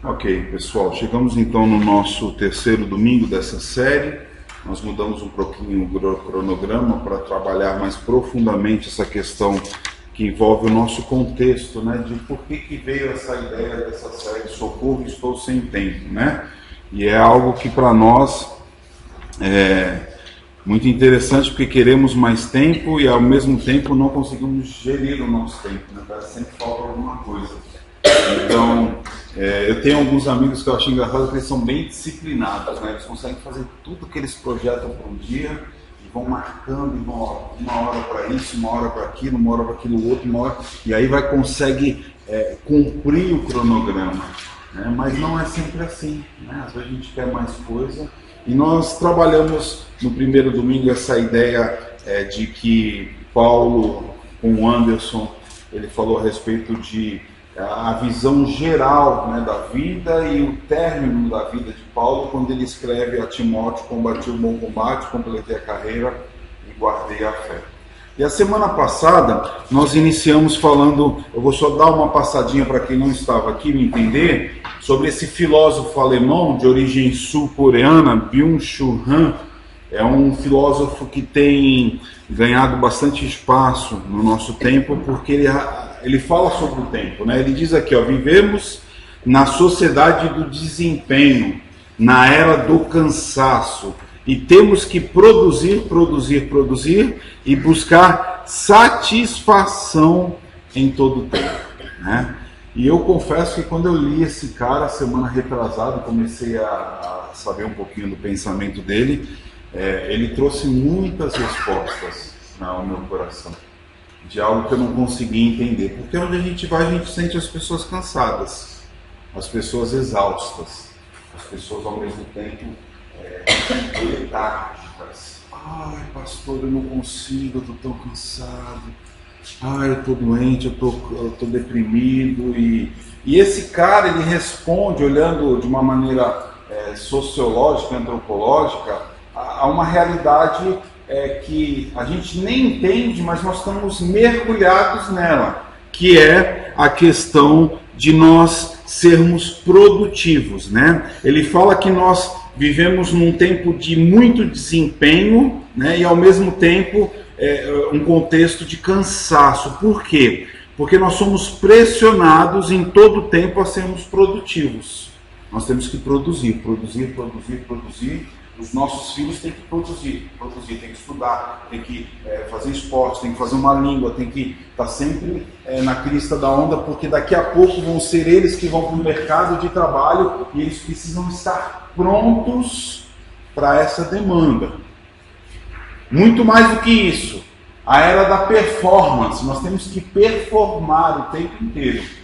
Ok, pessoal, chegamos então no nosso terceiro domingo dessa série. Nós mudamos um pouquinho o cronograma para trabalhar mais profundamente essa questão que envolve o nosso contexto, né? De por que veio essa ideia dessa série Socorro, Estou Sem Tempo, né? E é algo que para nós é muito interessante, porque queremos mais tempo e ao mesmo tempo não conseguimos gerir o nosso tempo, né? Parece que sempre falta alguma coisa. Então, eu tenho alguns amigos que eu acho engraçado que eles são bem disciplinados, né? Eles conseguem fazer tudo que eles projetam por um dia e vão marcando, e vão, ó, uma hora para isso, uma hora para aquilo, uma hora para aquilo outro, uma hora, e aí consegue cumprir o cronograma, né? Mas não é sempre assim, né? Às vezes a gente quer mais coisa, e nós trabalhamos no primeiro domingo essa ideia de que Paulo, com o Anderson, ele falou a respeito de a visão geral, né, da vida e o término da vida de Paulo, quando ele escreve a Timóteo: combati o bom combate, completei a carreira e guardei a fé. E a semana passada nós iniciamos falando, eu vou só dar uma passadinha para quem não estava aqui me entender, sobre esse filósofo alemão de origem sul-coreana, Byung-Chul Han. É um filósofo que tem ganhado bastante espaço no nosso tempo, porque ele fala sobre o tempo, né? Ele diz aqui, ó: vivemos na sociedade do desempenho, na era do cansaço, e temos que produzir e buscar satisfação em todo o tempo, né? E eu confesso que quando eu li esse cara semana retrasada, comecei a saber um pouquinho do pensamento dele. Ele trouxe muitas respostas ao meu coração, de algo que eu não conseguia entender, porque onde a gente vai, a gente sente as pessoas cansadas, as pessoas exaustas, as pessoas ao mesmo tempo letárgicas. Ai, pastor, eu não consigo, eu estou tão cansado. Ai, eu estou doente, eu estou deprimido. E esse cara, ele responde olhando de uma maneira sociológica, antropológica, a uma realidade que a gente nem entende, mas nós estamos mergulhados nela, que é a questão de nós sermos produtivos, né? Ele fala que nós vivemos num tempo de muito desempenho, né? E ao mesmo tempo um contexto de cansaço. Por quê? Porque nós somos pressionados em todo o tempo a sermos produtivos. Nós temos que produzir. Os nossos filhos têm que produzir, tem que estudar, tem que fazer esporte, tem que fazer uma língua, tem que estar sempre na crista da onda, porque daqui a pouco vão ser eles que vão para o mercado de trabalho e eles precisam estar prontos para essa demanda. Muito mais do que isso, a era da performance, nós temos que performar o tempo inteiro.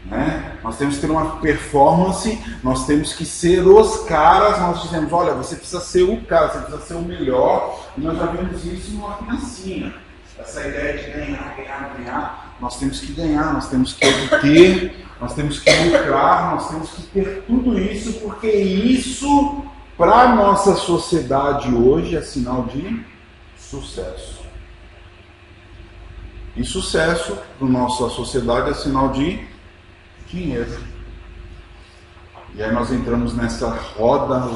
Né? Nós temos que ter uma performance, nós temos que ser os caras. Nós dizemos, olha, você precisa ser o cara, você precisa ser o melhor. E nós já vemos isso numa criancinha, essa ideia de ganhar. Nós temos que ganhar, nós temos que obter, nós temos que lucrar, nós temos que ter tudo isso, porque isso, para a nossa sociedade hoje, é sinal de sucesso. E sucesso, para a nossa sociedade, é sinal de dinheiro. E aí nós entramos nessa roda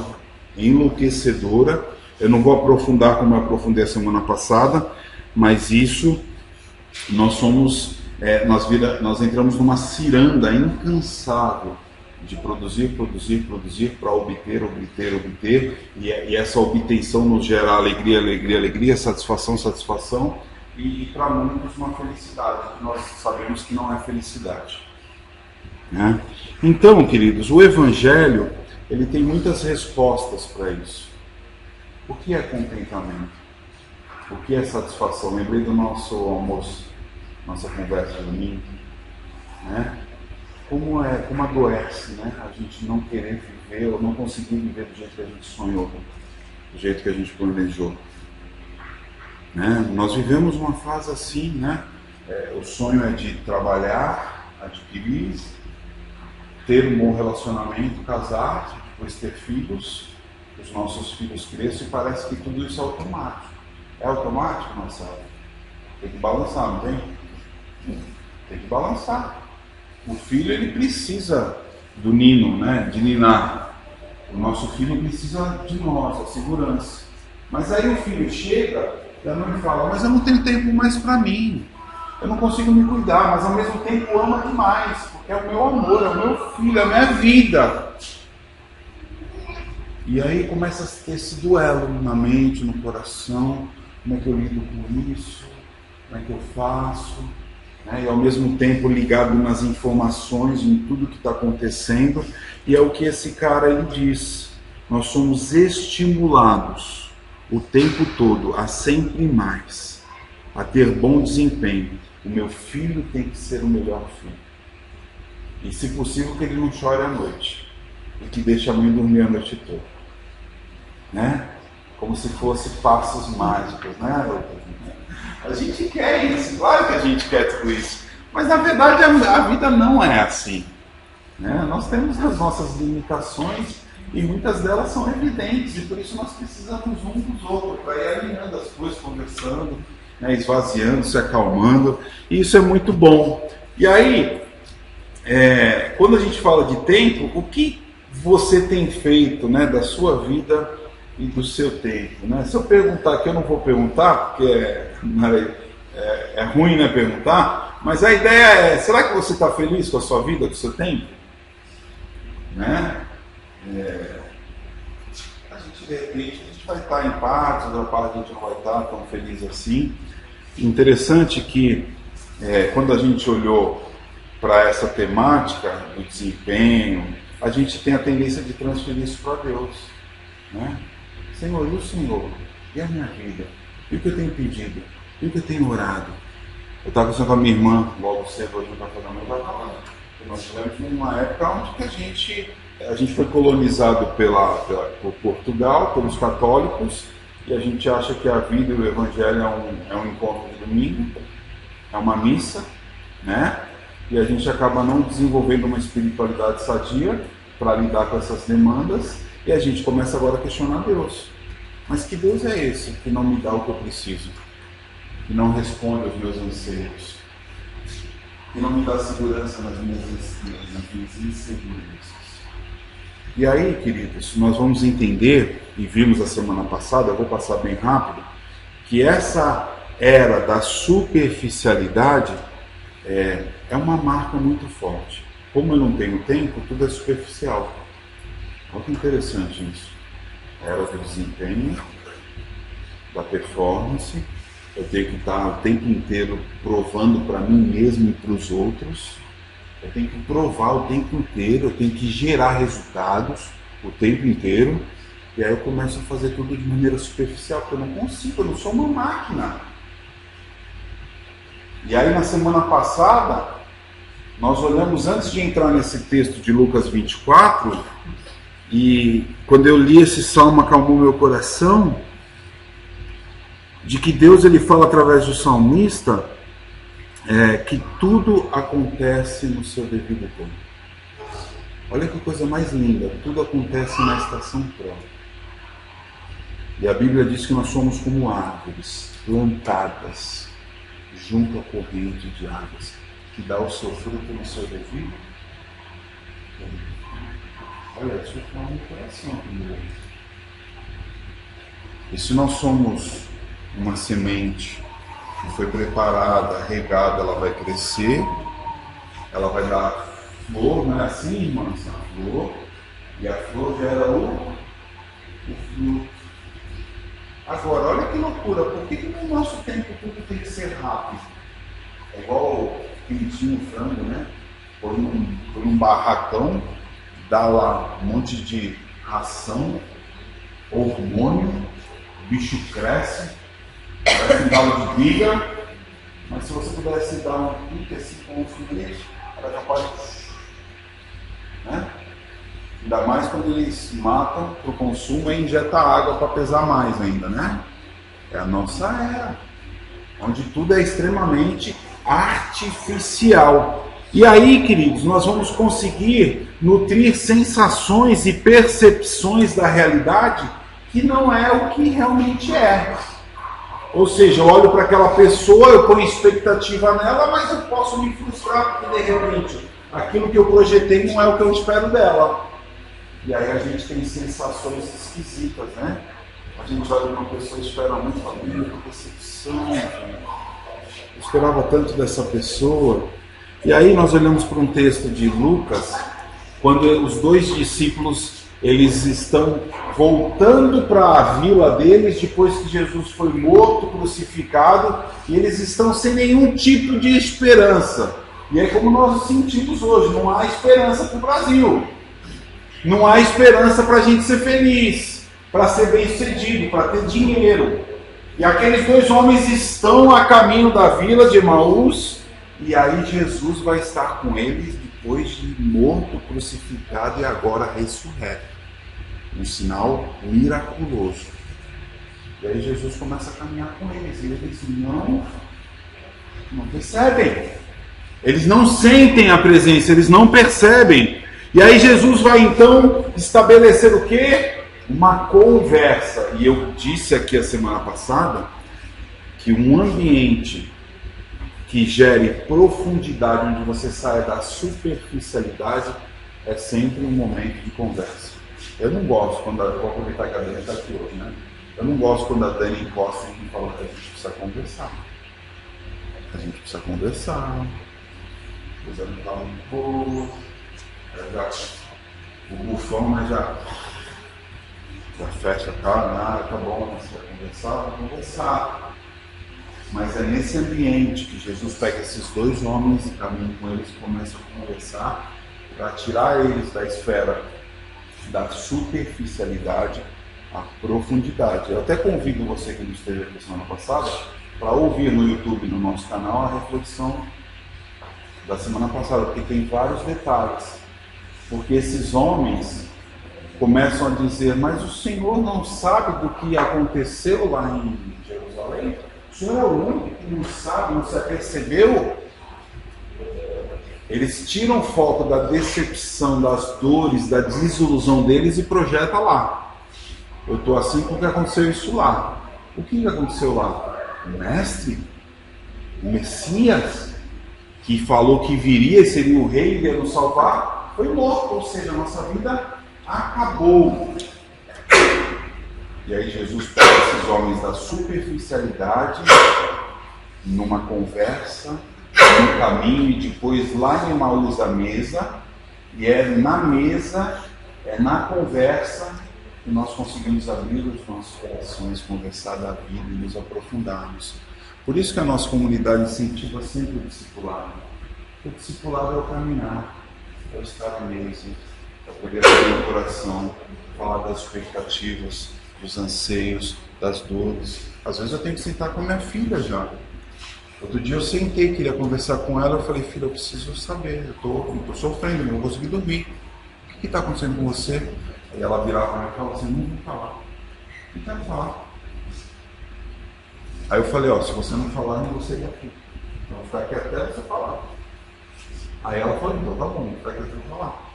enlouquecedora. Eu não vou aprofundar como eu aprofundei a semana passada, mas isso, nós entramos numa ciranda incansável de produzir para obter, e essa obtenção nos gera alegria, satisfação, e para muitos uma felicidade, que nós sabemos que não é felicidade. Né? Então, queridos, o Evangelho ele tem muitas respostas para isso. O que é contentamento? O que é satisfação? Lembrei do nosso almoço, nossa conversa de domingo, né? Como adoece, né? A gente não querer viver ou não conseguir viver do jeito que a gente sonhou, do jeito que a gente planejou. Né? Nós vivemos uma fase assim, né? O sonho é de trabalhar, adquirir, ter um bom relacionamento, casar, depois ter filhos, os nossos filhos cresçam e parece que tudo isso é automático. É automático, Marcelo? Tem que balançar, não tem? Tem que balançar. O filho ele precisa do Nino, né? De ninar. O nosso filho precisa de nós, a segurança. Mas aí o filho chega e a mãe fala, mas eu não tenho tempo mais para mim. Eu não consigo me cuidar, mas ao mesmo tempo ama demais, porque é o meu amor, é o meu filho, é a minha vida. E aí começa a ter esse duelo na mente, no coração, como é que eu lido com isso, como é que eu faço, né? E ao mesmo tempo ligado nas informações, em tudo que está acontecendo, e é o que esse cara ele diz, nós somos estimulados o tempo todo a sempre mais, a ter bom desempenho. O meu filho tem que ser o melhor filho. E se possível que ele não chore à noite. E que deixe a mãe dormir a noite toda. Né? Como se fosse passos mágicos, né? A gente quer isso, claro que a gente quer tudo isso. Mas na verdade a vida não é assim. Né? Nós temos as nossas limitações e muitas delas são evidentes. E por isso nós precisamos um dos outros, para ir alinhando as coisas, conversando, né, esvaziando, se acalmando, e isso é muito bom. E aí, quando a gente fala de tempo, o que você tem feito, né, da sua vida e do seu tempo? Né? Se eu perguntar aqui, eu não vou perguntar, porque é ruim, né, perguntar, mas a ideia é, será que você está feliz com a sua vida, com o seu tempo? Né? A gente, de repente, a gente vai estar em paz, outra parte a gente não vai estar tão feliz assim. Interessante que quando a gente olhou para essa temática do desempenho, a gente tem a tendência de transferir isso para Deus. Né? Senhor, e o Senhor? E a minha vida? E o que eu tenho pedido? E o que eu tenho orado? Eu estava conversando com a minha irmã, logo cedo, hoje no café da manhã, nós tivemos uma época onde que a gente foi colonizado por Portugal, pelos católicos, e a gente acha que a vida e o evangelho é um encontro de domingo, é uma missa, né? E a gente acaba não desenvolvendo uma espiritualidade sadia para lidar com essas demandas, e a gente começa agora a questionar Deus. Mas que Deus é esse que não me dá o que eu preciso? Que não responde aos meus anseios? Que não me dá segurança nas minhas inseguranças? E aí, queridos, nós vamos entender, e vimos a semana passada, eu vou passar bem rápido, que essa era da superficialidade é uma marca muito forte. Como eu não tenho tempo, tudo é superficial. Olha que interessante isso. A era do desempenho, da performance, eu tenho que estar o tempo inteiro provando para mim mesmo e para os outros. Eu tenho que provar o tempo inteiro, eu tenho que gerar resultados o tempo inteiro, e aí eu começo a fazer tudo de maneira superficial, porque eu não consigo, eu não sou uma máquina. E aí na semana passada, nós olhamos, antes de entrar nesse texto de Lucas 24, e quando eu li esse salmo acalmou meu coração, de que Deus ele fala através do salmista, que tudo acontece no seu devido tempo. Olha que coisa mais linda, tudo acontece na estação própria. E a Bíblia diz que nós somos como árvores plantadas junto à corrente de águas, que dá o seu fruto no seu devido tempo. Olha, isso fala no coração primeiro. E se nós somos uma semente que foi preparada, regada, ela vai crescer, ela vai dar flor, não é assim, irmãs? A flor, e a flor gera o fruto. Agora, olha que loucura, por que no nosso tempo tudo tem que ser rápido? É igual pintinho frango, né? Põe um barracão, dá lá um monte de ração, hormônio, o bicho cresce, parece um galo de briga, mas se você pudesse dar um pique assim com o filete, era capaz de... Né? Ainda mais quando eles matam para o consumo e injetam água para pesar mais ainda, né? É a nossa era, onde tudo é extremamente artificial. E aí, queridos, nós vamos conseguir nutrir sensações e percepções da realidade que não é o que realmente é. Ou seja, eu olho para aquela pessoa, eu ponho expectativa nela, mas eu posso me frustrar porque de repente aquilo que eu projetei não é o que eu espero dela. E aí a gente tem sensações esquisitas, né? A gente olha uma pessoa e espera muito, fala, meu, que decepção, gente. Eu esperava tanto dessa pessoa. E aí nós olhamos para um texto de Lucas, quando os dois discípulos, eles estão voltando para a vila deles, depois que Jesus foi morto, crucificado, e eles estão sem nenhum tipo de esperança. E é como nós sentimos hoje, não há esperança para o Brasil. Não há esperança para a gente ser feliz, para ser bem-sucedido, para ter dinheiro. E aqueles dois homens estão a caminho da vila de Emaús, e aí Jesus vai estar com eles depois de morto, crucificado e agora ressurreto. Um sinal miraculoso. E aí Jesus começa a caminhar com eles, e eles não percebem. Eles não sentem a presença, eles não percebem. E aí Jesus vai então estabelecer o quê? Uma conversa. E eu disse aqui a semana passada que um ambiente que gere profundidade, onde você saia da superficialidade, é sempre um momento de conversa. Eu não gosto quando vou aproveitar que a Dani está aqui hoje, né? Eu não gosto quando a Dani encosta em mim e fala que a gente precisa conversar. A gente precisa conversar. Depois ela não está muito boa. O bufão, mas já fecha a cara, tá bom, você vai conversar, vai conversar. Mas é nesse ambiente que Jesus pega esses dois homens e caminha com eles e começa a conversar para tirar eles da esfera da superficialidade à profundidade. Eu até convido você que não esteve aqui semana passada para ouvir no YouTube, no nosso canal, a reflexão da semana passada, porque tem vários detalhes. Porque esses homens começam a dizer, mas o Senhor não sabe do que aconteceu lá em Jerusalém? O Senhor é o único que não sabe, não se apercebeu? Eles tiram foco da decepção, das dores, da desilusão deles e projetam lá. Eu estou assim porque aconteceu isso lá. O que aconteceu lá? O mestre? O Messias? Que falou que viria e seria o rei e ia nos salvar? Foi morto, ou seja, a nossa vida acabou. E aí Jesus pega esses homens da superficialidade numa conversa, no caminho, e depois lá em Emaús à mesa, e é na mesa, é na conversa que nós conseguimos abrir os nossos corações, conversar da vida e nos aprofundarmos. Por isso que a nossa comunidade incentiva sempre o discipulado. O discipulado é o caminhar, é o estar à mesa, é poder abrir o coração, falar das expectativas, dos anseios, das dores. Às vezes eu tenho que sentar com a minha filha já. Outro dia eu sentei, queria conversar com ela, eu falei, filha, eu preciso saber, eu tô sofrendo, não vou conseguir dormir. O que está acontecendo com você? Aí ela virava para mim e falava assim, não vou falar. Não quero falar. Aí eu falei, se você não falar, eu não vou sair daqui. Eu vou ficar aqui até você falar. Aí ela falou, então tá bom, vou ficar aqui até você falar.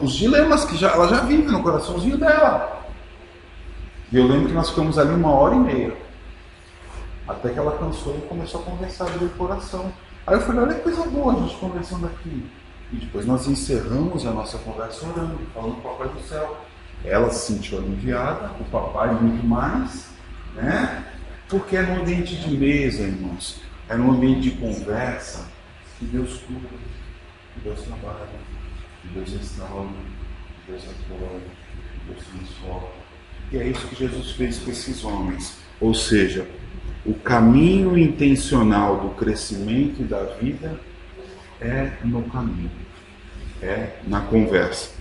Os dilemas que ela já vive no coraçãozinho dela. E eu lembro que nós ficamos ali 1h30. Até que ela cansou e começou a conversar do coração. Aí eu falei, olha que coisa boa a gente conversando aqui. E depois nós encerramos a nossa conversa orando, falando com o Papai do Céu. Ela se sentiu aliviada, o papai muito mais, né? Porque é num ambiente de mesa, irmãos. É num ambiente de conversa que Deus cura, que Deus trabalha, que Deus restaura, que Deus apoia, que Deus transforma. E é isso que Jesus fez com esses homens. Ou seja, o caminho intencional do crescimento e da vida é no caminho, é na conversa.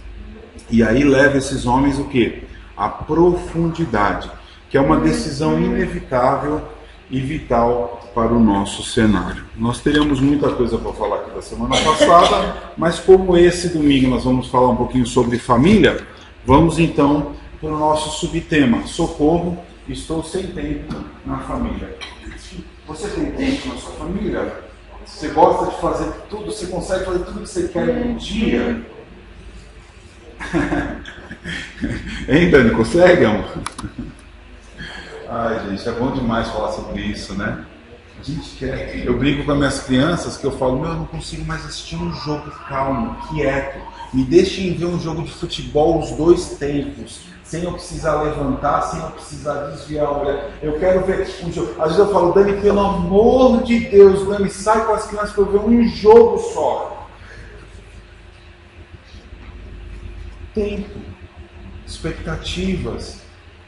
E aí leva esses homens o quê? A profundidade, que é uma decisão inevitável e vital para o nosso cenário. Nós teríamos muita coisa para falar aqui da semana passada, mas como esse domingo nós vamos falar um pouquinho sobre família, vamos então para o nosso subtema, socorro, estou sem tempo na família. Você tem tempo na sua família? Você gosta de fazer tudo, você consegue fazer tudo que você quer em um dia? Hein, Dani, consegue, amor? Ai, gente, é bom demais falar sobre isso, né? A gente quer. Eu brinco com as minhas crianças que eu falo, eu não consigo mais assistir um jogo calmo, quieto. Me deixem ver um jogo de futebol os dois tempos, sem eu precisar levantar, sem eu precisar desviar a olhar. Eu quero ver um jogo. Às vezes eu falo, Dani, pelo amor de Deus, Dani, sai com as crianças para eu ver um jogo só. Tempo, expectativas.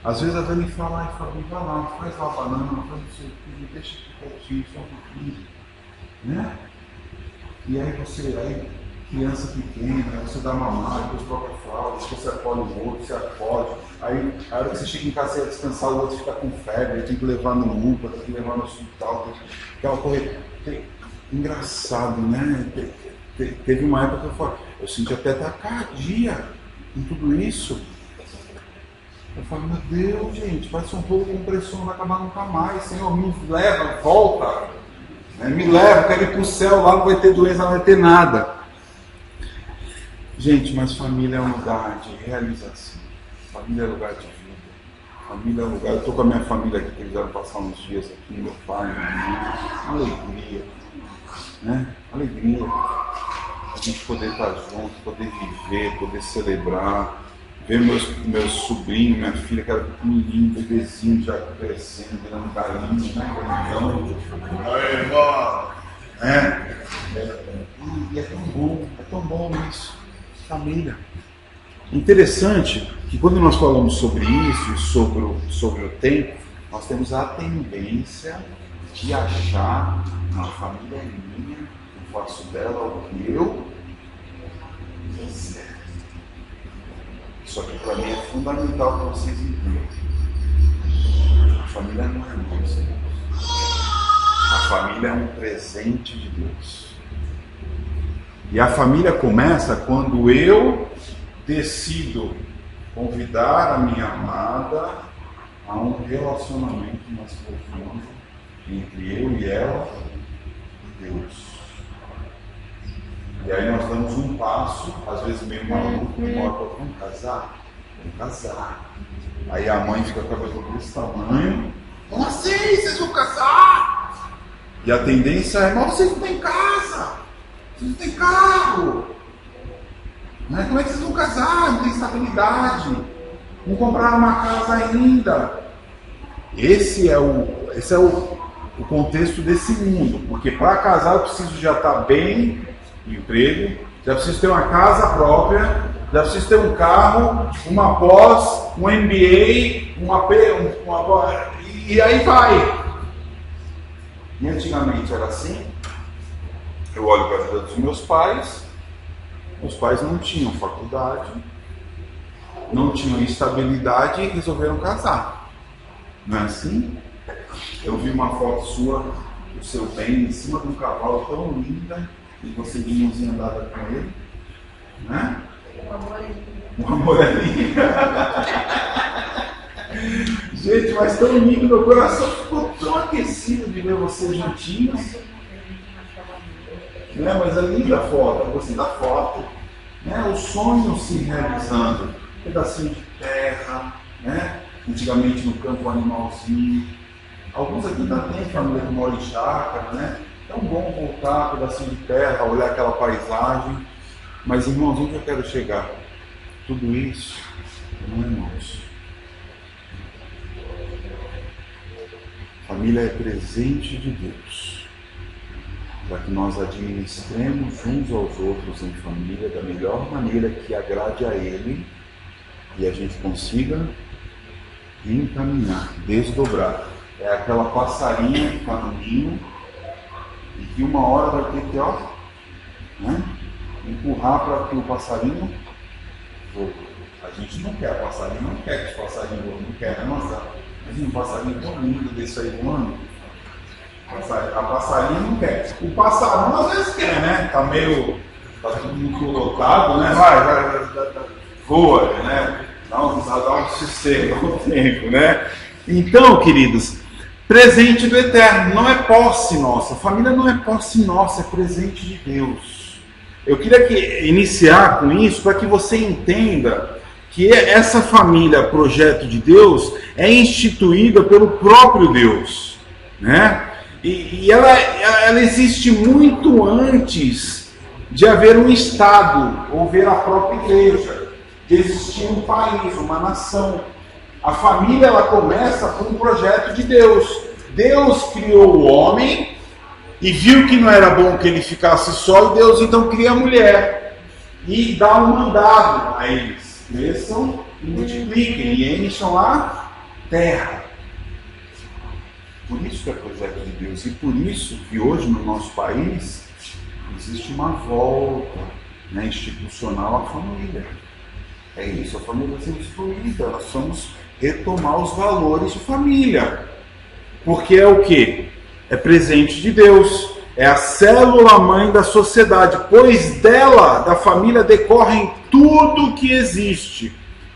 Às vezes a Dani fala, ai Fabinho, vai lá, faz lá a banana, faz o seu filho, deixa aqui quietinho, só um pouquinho. Né? E aí criança pequena, você dá mamar, depois troca a fralda, você acolhe o outro, você acode. Aí a hora que você chega em casa, você vai descansar, o outro fica com febre, tem que levar no UPA, tem que levar no hospital, aquela corrida. Engraçado, né? Teve uma época que eu senti até taquicardia com tudo isso. Eu falei, meu Deus, gente, vai ser um pouco com pressão, não vai acabar nunca mais. Senhor, me leva, volta. Me leva, quero ir para o céu, lá não vai ter doença, não vai ter nada. Gente, mas família é um lugar de realização. Família é lugar de vida. Família é lugar... Eu estou com a minha família aqui, que eles vieram passar uns dias aqui, meu pai, minha mãe. Alegria. Né? Alegria. A gente poder estar junto, poder viver, poder celebrar. Ver meus sobrinhos, minha filha, que era pequenininho, bebezinho, já crescendo, virando galinha, né? Aí, irmão! E é tão bom isso. Família. Interessante que quando nós falamos sobre isso, sobre o tempo, nós temos a tendência de achar uma família minha, eu faço dela o que eu quiser. Isso aqui para mim é fundamental para vocês entenderem. A família não é nossa. A família é um presente de Deus. E a família começa quando eu decido convidar a minha amada a um relacionamento mais profundo entre eu e ela e Deus. E aí nós damos um passo, às vezes meio maluco, vamos casar? Vamos casar. Aí a mãe fica com a cabeça desse tamanho. Como assim? Vocês vão casar? E a tendência é, mas vocês não têm casa, vocês não têm carro. Né? Como é que vocês vão casar? Não tem estabilidade. Não compraram uma casa ainda. Esse é o contexto desse mundo. Porque para casar eu preciso já estar bem, emprego, já preciso ter uma casa própria, já preciso ter um carro, uma pós, um MBA, e aí vai. E antigamente era assim. Eu olho para a vida dos meus pais não tinham faculdade, não tinham estabilidade e resolveram casar. Não é assim? Eu vi uma foto sua, do seu bem, em cima de um cavalo tão linda, e você de mãozinha andada com ele, né? Um amorelinho. Gente, mas tão lindo, meu coração ficou tão aquecido de ver vocês juntinhos. Né? Mas é linda a foto, eu gostei da foto. Né? O sonho se realizando. Um pedacinho de terra, né? Antigamente no campo um animalzinho. Alguns aqui ainda tem família que mora em chácara, né? É tão bom voltar, um pedacinho de terra, olhar aquela paisagem. Mas, irmãos, onde eu quero chegar? Tudo isso não é nosso. Família é presente de Deus, para que nós administremos uns aos outros em família da melhor maneira que agrade a Ele e a gente consiga encaminhar, desdobrar. É aquela passarinha que está no ninho e que uma hora vai ter que, né, empurrar para que o passarinho voe. A gente não quer, o passarinho não quer que os passarinhos voem, não quer, né, nossa? Imagina um passarinho tão lindo desse aí voando. A passarinha não quer. O passarão às vezes quer, né? Tá tudo muito lotado, né? Vai, voa, né? Dá um sossego ao tempo, né? Então, queridos, presente do Eterno, não é posse nossa. Família não é posse nossa, é presente de Deus. Eu queria iniciar com isso para que você entenda que essa família, projeto de Deus, é instituída pelo próprio Deus, né? E ela existe muito antes de haver um Estado, ou ver a própria igreja, de existir um país, uma nação. A família, ela começa por um projeto de Deus. Deus criou o homem e viu que não era bom que ele ficasse só, e Deus então cria a mulher e dá um mandado a eles: cresçam e multipliquem e encham a terra. Por isso que é projeto de Deus, e por isso que hoje no nosso país existe uma volta, né, institucional à família. É isso, a família vai ser destruída, nós vamos retomar os valores de família. Porque é o quê? É presente de Deus, é a célula-mãe da sociedade, pois dela, da família, decorrem tudo que existe,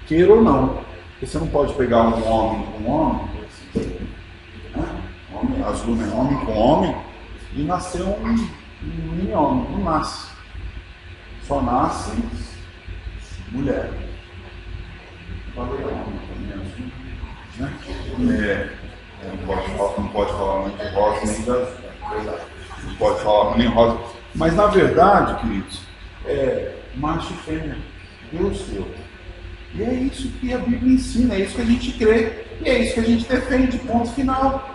queira ou não. Porque você não pode pegar um homem com um homem, homem com homem, e nascer um mini-homem, não nasce. Só nasce mulher. Não pode falar muito de rosa, nem das. Não pode falar nem rosa. Mas na verdade, queridos, macho e fêmea. Deus deu. E é isso que a Bíblia ensina, é isso que a gente crê, e é isso que a gente defende, ponto final.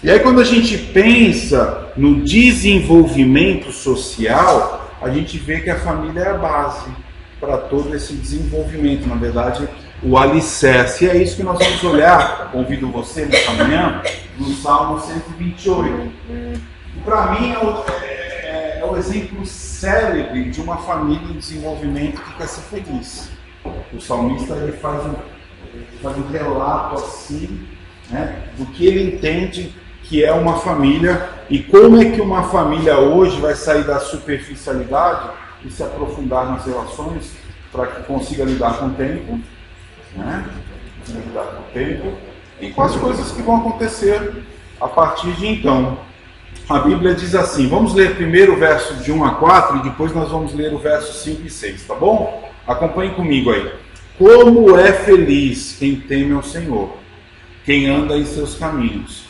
E aí, quando a gente pensa no desenvolvimento social, a gente vê que a família é a base para todo esse desenvolvimento, na verdade, o alicerce. E é isso que nós vamos olhar, convido você nessa manhã, no Salmo 128. Para mim é o exemplo célebre de uma família em desenvolvimento que quer ser feliz. O salmista ele faz um relato assim, né, do que ele entende que é uma família e como é que uma família hoje vai sair da superficialidade e se aprofundar nas relações para que consiga lidar com o tempo, né? Lidar com o tempo e com as coisas que vão acontecer a partir de então. A Bíblia diz assim, vamos ler primeiro o verso de 1 a 4 e depois nós vamos ler o verso 5 e 6, tá bom? Acompanhe comigo aí. Como é feliz quem teme ao Senhor, quem anda em seus caminhos.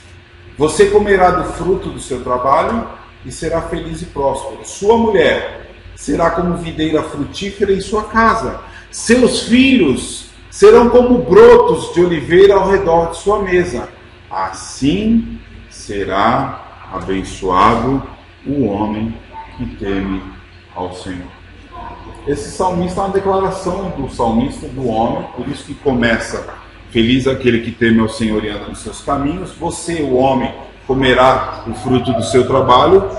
Você comerá do fruto do seu trabalho e será feliz e próspero. Sua mulher será como videira frutífera em sua casa. Seus filhos serão como brotos de oliveira ao redor de sua mesa. Assim será abençoado o homem que teme ao Senhor. Esse salmista é uma declaração do salmista, do homem, por isso que começa: feliz aquele que teme ao Senhor e anda nos seus caminhos. Você, o homem, comerá o fruto do seu trabalho,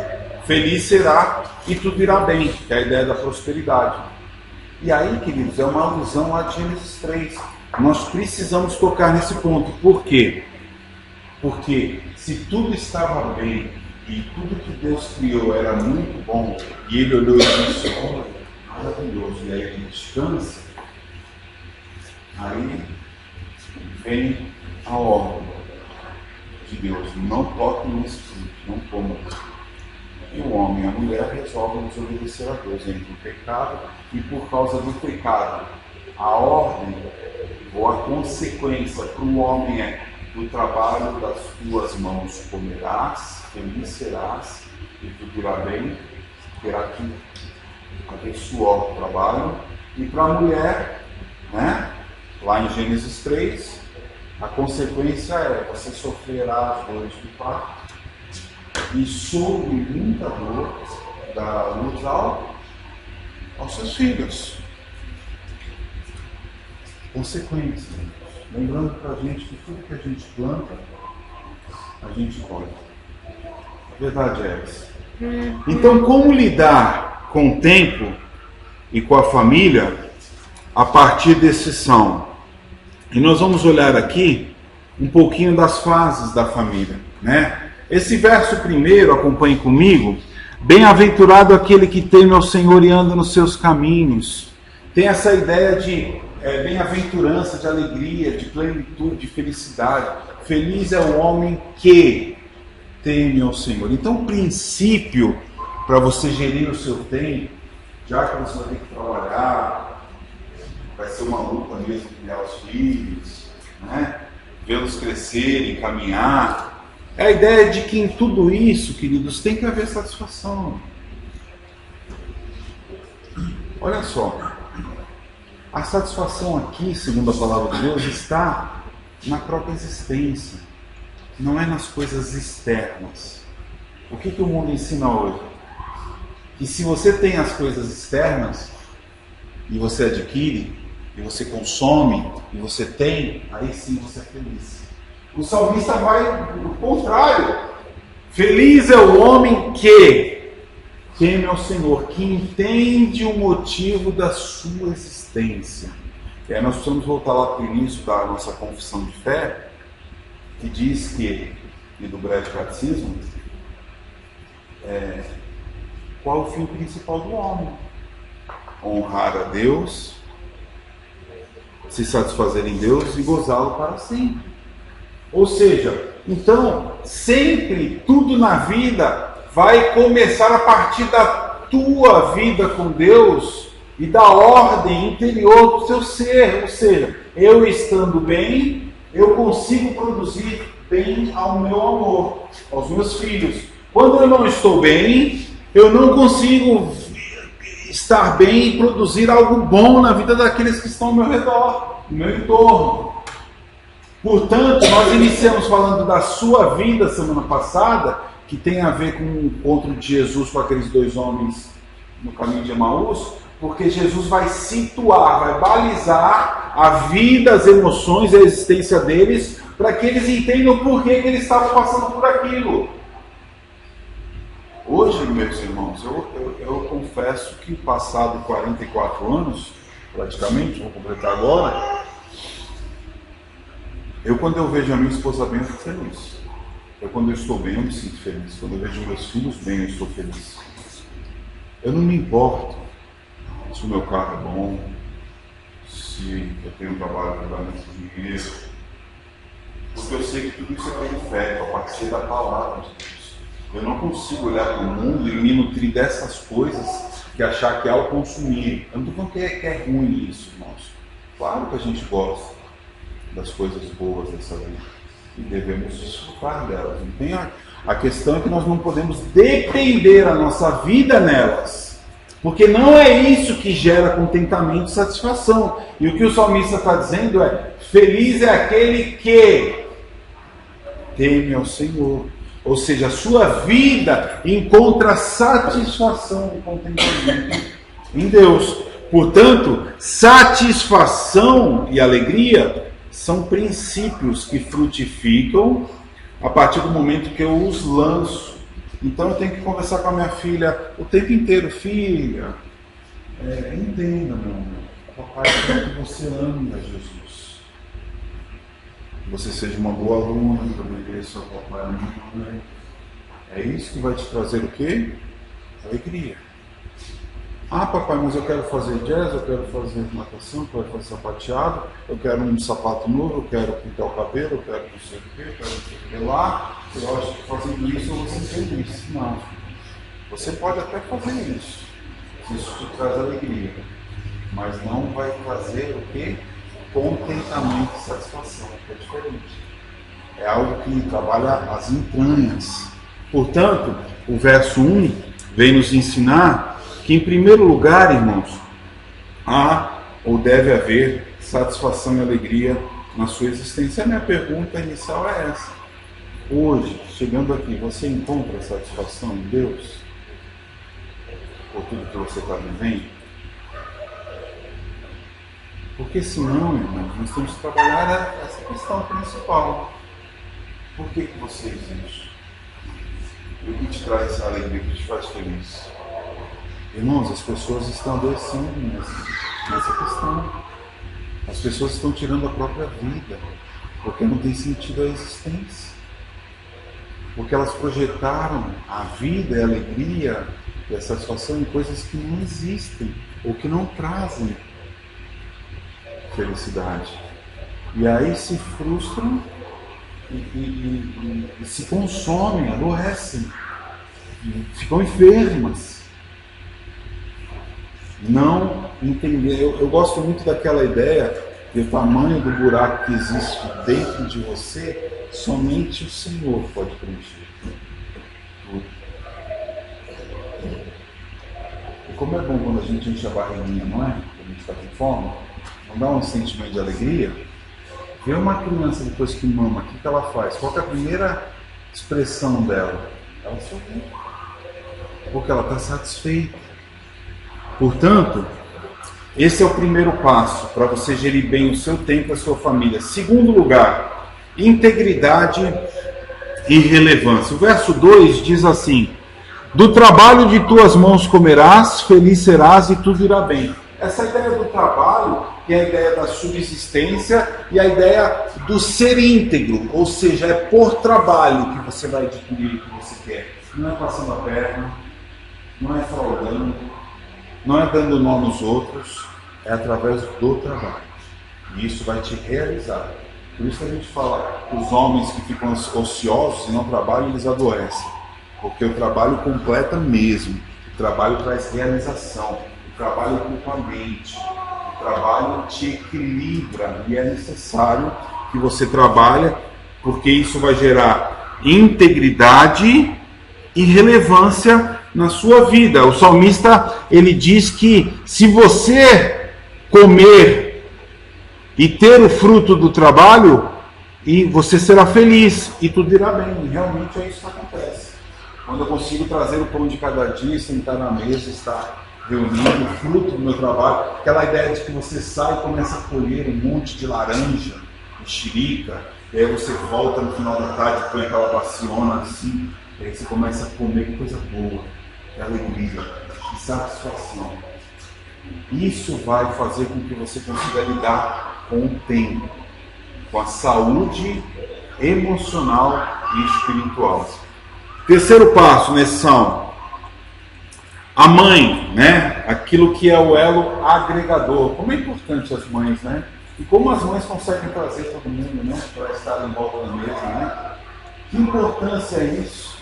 feliz será e tudo irá bem, que é a ideia da prosperidade. E aí, queridos, é uma alusão lá de Gênesis 3. Nós precisamos tocar nesse ponto. Por quê? Porque se tudo estava bem e tudo que Deus criou era muito bom, e ele olhou e disse: olha, maravilhoso, e aí ele descansa, aí vem a ordem de Deus: não toque no espírito, não coma. E o homem e a mulher resolvem desobedecer a Deus, entre o pecado e por causa do pecado. A ordem ou a consequência para o homem é: do trabalho das tuas mãos comerás, feliz serás e tudo irá bem, terá que abençoar o trabalho. E para a mulher, né, lá em Gênesis 3, a consequência é: você sofrerá as dores do parto e sob muita dor da luz aos seus filhos. Consequência. Lembrando para a gente que tudo que a gente planta, a gente colhe. A verdade é essa. Então, como lidar com o tempo e com a família a partir desse salmo? E nós vamos olhar aqui um pouquinho das fases da família, né? Esse verso primeiro, acompanhe comigo: bem-aventurado aquele que teme ao Senhor e anda nos seus caminhos. Tem essa ideia de bem-aventurança, de alegria, de plenitude, de felicidade. Feliz é o homem que teme ao Senhor. Então, o princípio para você gerir o seu tempo, já que você vai ter que trabalhar, vai ser uma luta mesmo criar os filhos, né? Vê-los crescerem, caminhar. É a ideia de que em tudo isso, queridos, tem que haver satisfação. Olha só, a satisfação aqui, segundo a palavra de Deus, está na própria existência, não é nas coisas externas. O que o mundo ensina hoje? Que se você tem as coisas externas, e você adquire, e você consome, e você tem, aí sim você é feliz. O salmista vai ao contrário. Feliz é o homem que teme ao Senhor, que entende o motivo da sua existência. E aí nós precisamos voltar lá para o início da nossa confissão de fé, que diz que, e do breve catecismo, qual é o fim principal do homem? Honrar a Deus, se satisfazer em Deus e gozá-lo para sempre. Ou seja, então, sempre, tudo na vida vai começar a partir da tua vida com Deus e da ordem interior do seu ser. Ou seja, eu estando bem, eu consigo produzir bem ao meu amor, aos meus filhos. Quando eu não estou bem, eu não consigo estar bem e produzir algo bom na vida daqueles que estão ao meu redor, no meu entorno. Portanto, nós iniciamos falando da sua vida semana passada, que tem a ver com o encontro de Jesus com aqueles dois homens no caminho de Emaús, porque Jesus vai situar, vai balizar a vida, as emoções e a existência deles, para que eles entendam por que eles estavam passando por aquilo. Hoje, meus irmãos, eu confesso que passado 44 anos, praticamente, vou completar agora, quando eu vejo a minha esposa bem, eu fico feliz. Quando eu estou bem, eu me sinto feliz. Quando eu vejo meus filhos bem, eu estou feliz. Eu não me importo se o meu carro é bom, se eu tenho um trabalho que dá muito dinheiro, porque eu sei que tudo isso é periférico, a partir da palavra de Deus. Eu não consigo olhar para o mundo e me nutrir dessas coisas que achar que é ao consumir. Eu não estou falando que é ruim isso, irmãos. Claro que a gente gosta das coisas boas dessa vida e devemos desfrutar delas. Então, a questão é que nós não podemos depender a nossa vida nelas, porque não é isso que gera contentamento e satisfação. E o que o salmista está dizendo é: feliz é aquele que teme ao Senhor. Ou seja, a sua vida encontra satisfação e contentamento em Deus. Portanto, satisfação e alegria são princípios que frutificam a partir do momento que eu os lanço. Então eu tenho que conversar com a minha filha o tempo inteiro: filha, entenda, meu amor, papai quer que você ame a Jesus. Que você seja uma boa aluna, que obedeça ao papai e à mamãe. É isso que vai te trazer o quê? Alegria. Ah, papai, mas eu quero fazer jazz, eu quero fazer natação, eu quero fazer sapateado, eu quero um sapato novo, eu quero pintar o cabelo, eu quero não sei o quê, eu quero não sei o que lá. Eu acho que fazendo isso eu vou ser feliz. Não. Você pode até fazer isso, se isso te traz alegria, mas não vai trazer o quê? Contentamento e satisfação, que é diferente. É algo que trabalha as entranhas. Portanto, o verso 1 vem nos ensinar que, em primeiro lugar, irmãos, há ou deve haver satisfação e alegria na sua existência. A minha pergunta inicial é essa. Hoje, chegando aqui, você encontra satisfação em Deus? Por tudo que você está vivendo? Porque senão, irmãos, nós temos que trabalhar essa questão principal. Por que você existe? E o que te traz essa alegria, o que te faz feliz? Irmãos, as pessoas estão adoecendo nessa questão. As pessoas estão tirando a própria vida, porque não tem sentido a existência. Porque elas projetaram a vida, a alegria e a satisfação em coisas que não existem, ou que não trazem felicidade. E aí se frustram e se consomem, adoecem, ficam enfermas. Não entender. Eu gosto muito daquela ideia do tamanho do buraco que existe dentro de você Somente o Senhor pode preencher tudo. E como é bom quando a gente enche a barriguinha, não é? Quando a gente está com fome, não dá um sentimento de alegria. Ver uma criança depois que mama, o que ela faz? Qual que é a primeira expressão dela? Ela sorri. Porque ela está satisfeita. Portanto, esse é o primeiro passo para você gerir bem o seu tempo e a sua família. Segundo lugar, integridade e relevância. O verso 2 diz assim: do trabalho de tuas mãos comerás, feliz serás e tudo irá bem. Essa ideia do trabalho é a ideia da subsistência e a ideia do ser íntegro, ou seja, é por trabalho que você vai adquirir o que você quer. Não é passando a perna, não é fraudando, não é dando nó nos outros, é através do trabalho. E isso vai te realizar. Por isso que a gente fala, os homens que ficam ociosos e não trabalham, eles adoecem. Porque o trabalho completa mesmo. O trabalho traz realização. O trabalho ocupa a mente. O trabalho te equilibra. E é necessário que você trabalhe, porque isso vai gerar integridade e relevância na sua vida. O salmista, ele diz que se você comer e ter o fruto do trabalho, e você será feliz e tudo irá bem. E realmente é isso que acontece. Quando eu consigo trazer o pão de cada dia, sentar na mesa, estar reunindo o fruto do meu trabalho, aquela ideia de que você sai e começa a colher um monte de laranja, mexerica, e aí você volta no final da tarde, põe aquela baciona assim, e aí você começa a comer, que coisa boa, que alegria, que satisfação. Isso vai fazer com que você consiga lidar com o tempo, com a saúde emocional e espiritual. Terceiro passo nesse salmo. A mãe, né? Aquilo que é o elo agregador. Como é importante as mães, né? E como as mães conseguem trazer todo mundo, né? Para estar em volta da mesa, né? Que importância é isso?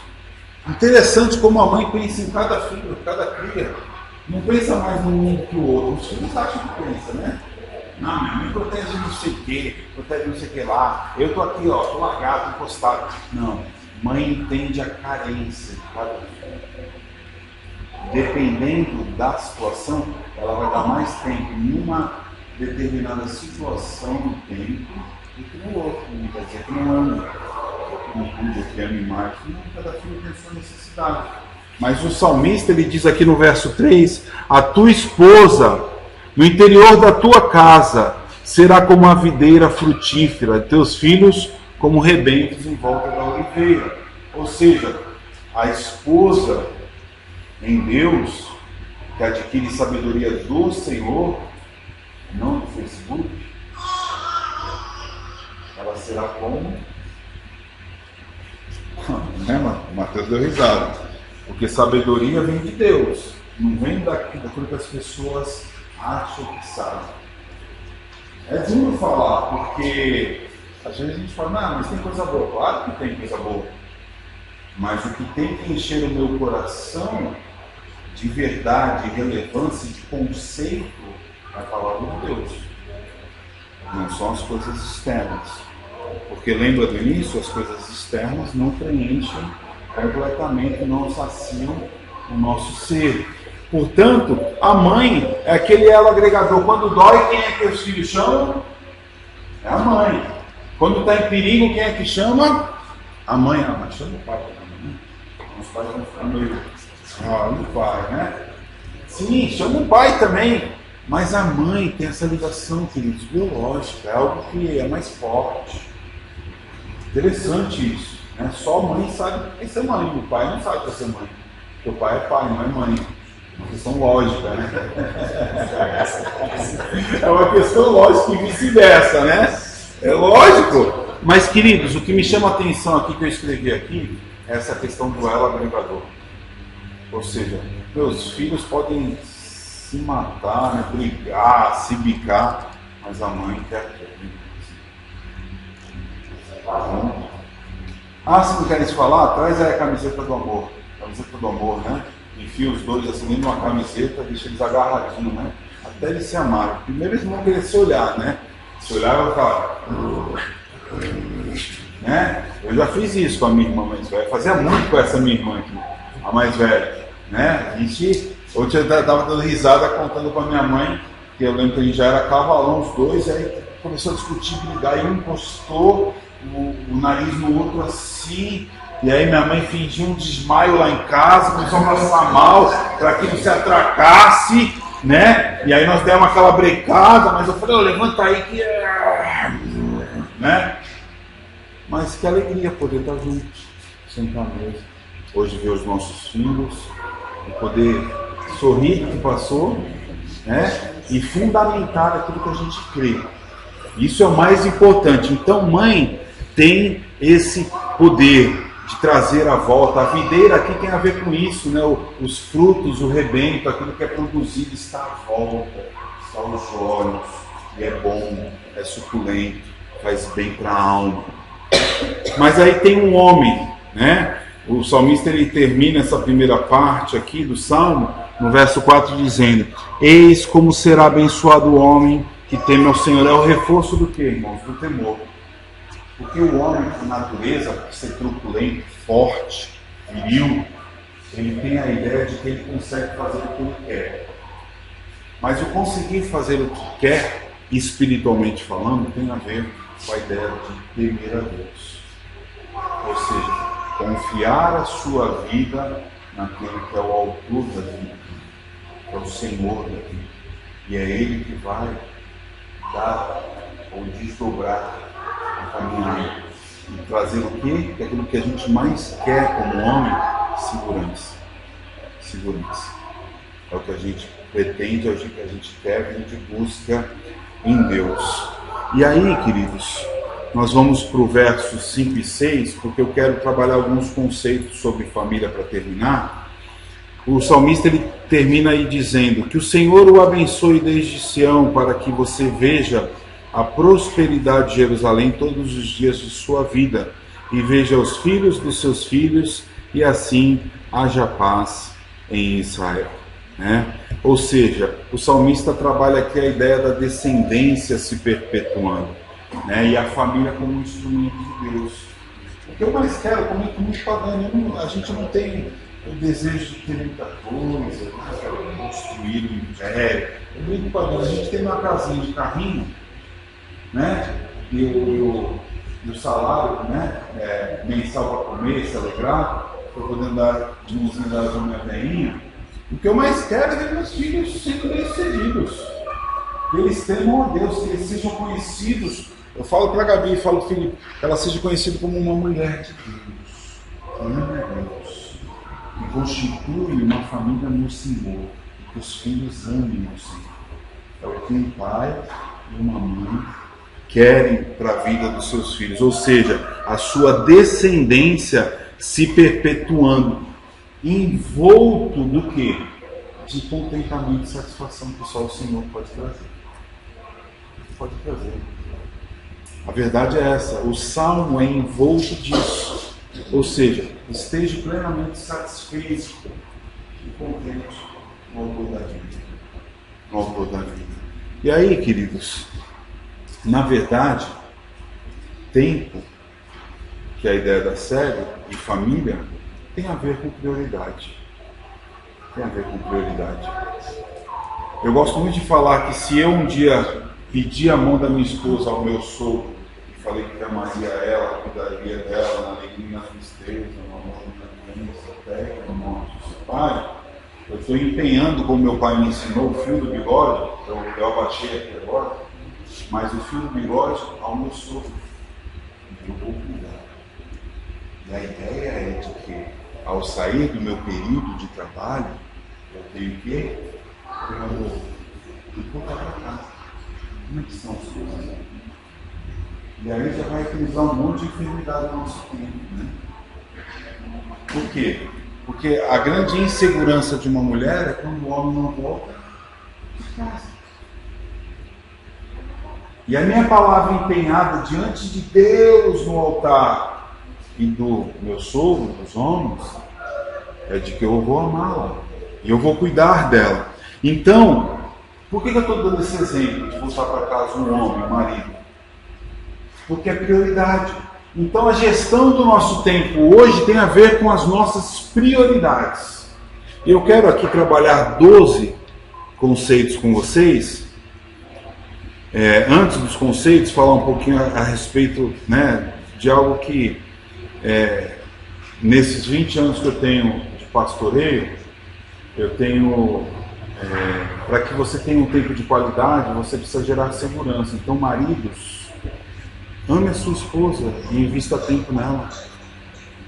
Interessante como a mãe pensa em cada filho, cada cria. Não pensa mais no mundo que o outro. Os filhos acham que pensa, né? Não, minha mãe protege não sei o que, protege não sei o que lá. Eu tô aqui, ó, tô largado, encostado. Não. Mãe entende a carência de cada filho. Dependendo da situação, ela vai dar mais tempo em uma determinada situação do tempo do que no outro. Não quer dizer que não ama, que não cuida, que ama mais. Não, cada filho tem sua necessidade. Mas o salmista, ele diz aqui no verso 3, a tua esposa, no interior da tua casa, será como a videira frutífera, teus filhos como rebentos em volta da oliveira. Ou seja, a esposa em Deus, que adquire sabedoria do Senhor, não do Facebook, ela será como... Mateus deu risada. Porque sabedoria vem de Deus, não vem daquilo que as pessoas acham que sabem. É duro falar, porque às vezes a gente fala, não, mas tem coisa boa. Claro que tem coisa boa. Mas o que tem que encher o meu coração de verdade, de relevância, de conceito, é a palavra de Deus. Não são as coisas externas. Porque lembra do início, as coisas externas não preenchem completamente, não saciam o nosso ser. Portanto, a mãe é aquele elo agregador. Quando dói, quem é que os filhos chamam? É a mãe. Quando está em perigo, quem é que chama? A mãe. Ah, mas chama o pai também, né? Os pais vão ficar meio... o pai, né? Sim, chama o pai também. Mas a mãe tem essa ligação, queridos, biológica. É algo que é mais forte. Interessante isso. Só a mãe sabe o que é ser mãe, o pai não sabe o que é ser mãe. Porque o pai é pai, não é mãe. É uma questão lógica, né? É uma questão lógica e vice-versa, né? É lógico. Mas, queridos, o que me chama a atenção aqui, que eu escrevi aqui, é essa questão do elo agregador. Ou seja, meus filhos podem se matar, né, brigar, se bicar, mas a mãe quer tudo. Ah, se não querem se falar, traz aí a camiseta do amor. Camiseta do amor, né? Enfia os dois assim dentro de uma camiseta, deixa eles agarradinhos, né? Até eles se amarem. Primeiro eles vão querer se olhar, né? Se olhar, eu falo. né? Eu já fiz isso com a minha irmã mais velha, fazia muito com essa minha irmã aqui, a mais velha, né? Hoje eu estava dando risada contando com a minha mãe, que eu lembro que a gente já era cavalão os dois, aí começou a discutir, brigar, e um encostou o nariz no outro assim, e aí minha mãe fingiu um desmaio lá em casa, começou a passar mal, para que não se atracasse, né? E aí nós demos aquela brecada, mas eu falei, levanta aí que é... né? Mas que alegria poder estar juntos, sentar à mesa. Hoje ver os nossos filhos, e poder sorrir do que passou, né? E fundamentar aquilo que a gente crê. Isso é o mais importante. Então, mãe tem esse poder de trazer a volta. A videira aqui tem a ver com isso, né? Os frutos, o rebento, aquilo que é produzido está à volta, está aos olhos, e é bom, é suculento, faz bem para a alma. Mas aí tem um homem, né? O salmista ele termina essa primeira parte aqui do Salmo, no verso 4, dizendo: eis como será abençoado o homem que teme ao Senhor. É o reforço do que, irmãos? Do temor. Porque o homem, por natureza, por ser truculento, forte, viril, ele tem a ideia de que ele consegue fazer o que ele quer. Mas o conseguir fazer o que quer, espiritualmente falando, tem a ver com a ideia de temer a Deus. Ou seja, confiar a sua vida naquele que é o autor da vida, que é o Senhor da vida. E é Ele que vai dar ou desdobrar a caminhada e trazer o quê? Que é aquilo que a gente mais quer como homem: segurança. Segurança. É o que a gente pretende, é o que a gente quer, a gente busca em Deus. E aí, queridos, nós vamos para o verso 5 e 6, porque eu quero trabalhar alguns conceitos sobre família para terminar. O salmista ele termina aí dizendo: que o Senhor o abençoe desde Sião, para que você veja a prosperidade de Jerusalém todos os dias de sua vida, e veja os filhos dos seus filhos, e assim haja paz em Israel. Né? Ou seja, o salmista trabalha aqui a ideia da descendência se perpetuando, né? E a família como um instrumento de Deus. O que eu mais quero, como é muito pagano, a gente não tem o desejo de ter muita coisa, construir um império. É muito pagano. A gente tem uma casinha de carrinho, né? E o salário, né? Mensal para comer, se alegrar, para poder dar de mãozinha da minha veinha. O que eu mais quero é ver meus filhos sendo bem-sucedidos. Que eles temam a Deus, que eles sejam conhecidos. Eu falo para a Gabi, falo, filho, que ela seja conhecida como uma mulher de Deus, que ama Deus, que constitui uma família no Senhor, que os filhos amem o Senhor. É o que um pai e uma mãe querem para a vida dos seus filhos, ou seja, a sua descendência se perpetuando, envolto do quê? De contentamento e satisfação que só o Senhor pode trazer. Pode trazer. A verdade é essa, o Salmo é envolto disso, ou seja, esteja plenamente satisfeito e contente no autor da vida. No autor da vida. E aí, queridos, na verdade, tempo, que é a ideia da série, e família, tem a ver com prioridade. Tem a ver com prioridade. Eu gosto muito de falar que se eu um dia pedir a mão da minha esposa ao meu sogro e falei que amaria ela, cuidaria dela na alegria e na tristeza, no amor na doença, até no morte do seu pai, eu estou empenhando, como meu pai me ensinou, o fio do bigode, eu abaixei aqui agora, mas o fio do bigode ao meu sogro. Eu vou cuidar. E a ideia é de que, ao sair do meu período de trabalho, eu tenho que voltar para casa. Como é que são as coisas? E aí já vai utilizar um monte de enfermidade no nosso tempo, né? Por quê? Porque a grande insegurança de uma mulher é quando o homem não volta de casa. E a minha palavra empenhada diante de Deus no altar e do meu sogro, dos homens, é de que eu vou amá-la e eu vou cuidar dela. Então, por que eu estou dando esse exemplo de voltar para casa um homem, um marido? Porque é prioridade. Então a gestão do nosso tempo hoje tem a ver com as nossas prioridades. Eu quero aqui trabalhar 12 conceitos com vocês. Antes dos conceitos, falar um pouquinho a respeito, né, de algo que nesses 20 anos que eu tenho de pastoreio, eu tenho, para que você tenha um tempo de qualidade, você precisa gerar segurança. Então, maridos, ame a sua esposa e invista tempo nela.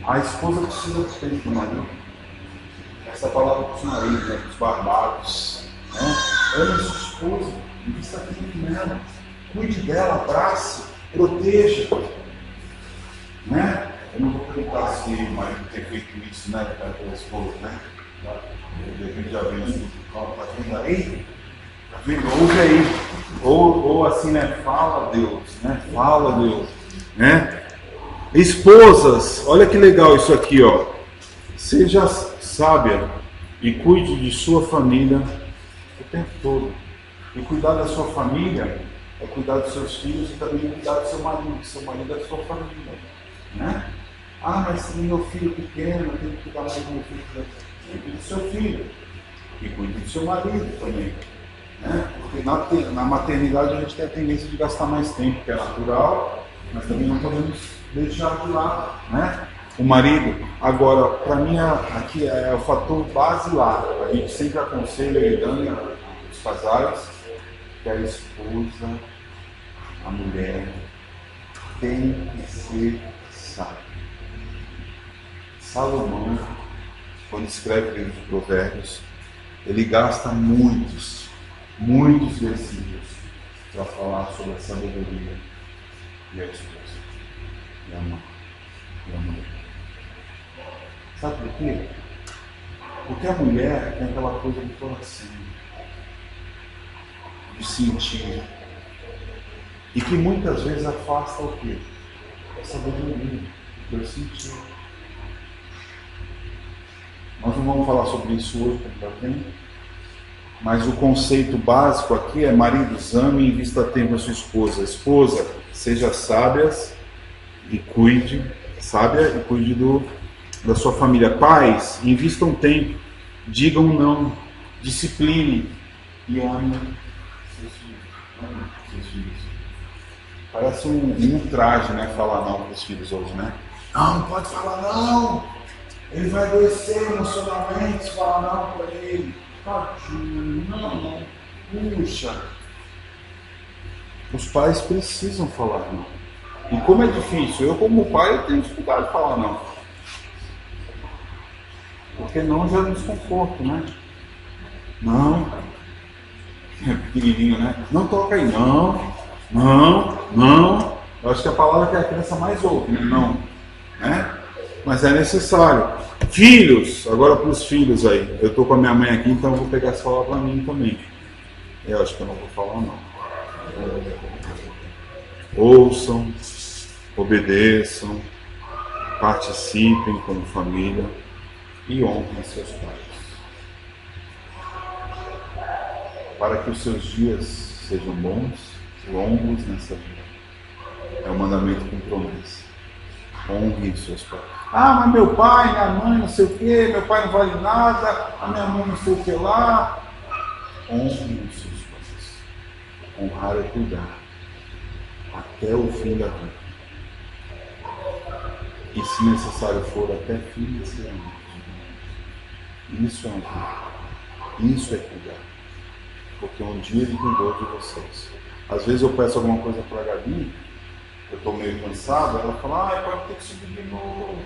A esposa precisa de tempo do marido. Essa palavra para os maridos, né, para os barbados. Né? Ame a sua esposa, invista tempo nela. Cuide dela, abrace, proteja. Né? Eu não vou perguntar se o marido tem feito isso, né, pela esposa, né? De repente já vem assim, tá vendo aí? Tá vendo? Ouve aí. Ou assim, né? Fala Deus, né? Fala Deus, né? Esposas, olha que legal isso aqui, ó. Seja sábia e cuide de sua família o tempo todo. E cuidar da sua família é cuidar dos seus filhos e também cuidar do seu marido é da sua família, né? Ah, mas se meu filho pequeno, eu tenho que cuidar mais do meu filho. Cuide do seu filho e cuide do seu marido também, né? Porque na maternidade a gente tem a tendência de gastar mais tempo, que é natural, mas também não podemos deixar de lado, né? O marido. Agora, para mim, aqui é o fator basilar. A gente sempre aconselha e dando os casais que a esposa, a mulher, tem que ser sábia. Salomão, quando escreve o livro de Provérbios, ele gasta muitos versículos para falar sobre a sabedoria e a esposa, e a mulher. Sabe por quê? Porque a mulher tem aquela coisa do coração, de sentir, e que muitas vezes afasta o quê? A sabedoria, o teu sentir. Nós não vamos falar sobre isso hoje, mas o conceito básico aqui é: maridos, ame e invista tempo na sua esposa. Esposa, seja sábia e cuide da sua família. Pais, invistam tempo, digam não, disciplinem e amem seus filhos. Parece um ultraje, né, falar não para os filhos hoje, né? Não pode falar não! Ele vai adoecer emocionalmente se falar não para ele. Tadinho, não. Puxa. Os pais precisam falar não. E como é difícil, eu como pai eu tenho dificuldade de falar não. Porque não gera desconforto, né? Não. É pequenininho, né? Não toca aí, não. Eu acho que a palavra que a criança mais ouve, né? Não. Né? Mas é necessário. Filhos, agora para os filhos aí. Eu estou com a minha mãe aqui, então eu vou pegar essa palavra para mim também. Eu acho que eu não vou falar não. Ouçam, obedeçam, participem como família e honrem seus pais. Para que os seus dias sejam bons, longos nessa vida. É um mandamento com promessa. Honre seus pais. Ah, mas meu pai, minha mãe, não sei o quê, meu pai não vale nada, a minha mãe não sei o que lá. Honre os seus pais. Honrar é cuidar. Até o fim da vida. E se necessário for, até financeiramente. Isso é honrar. Isso é cuidar. Porque um dia ele cuidou de vocês. Às vezes eu peço alguma coisa para a Gabi, eu estou meio cansado, ela fala, pode ter que subir de novo.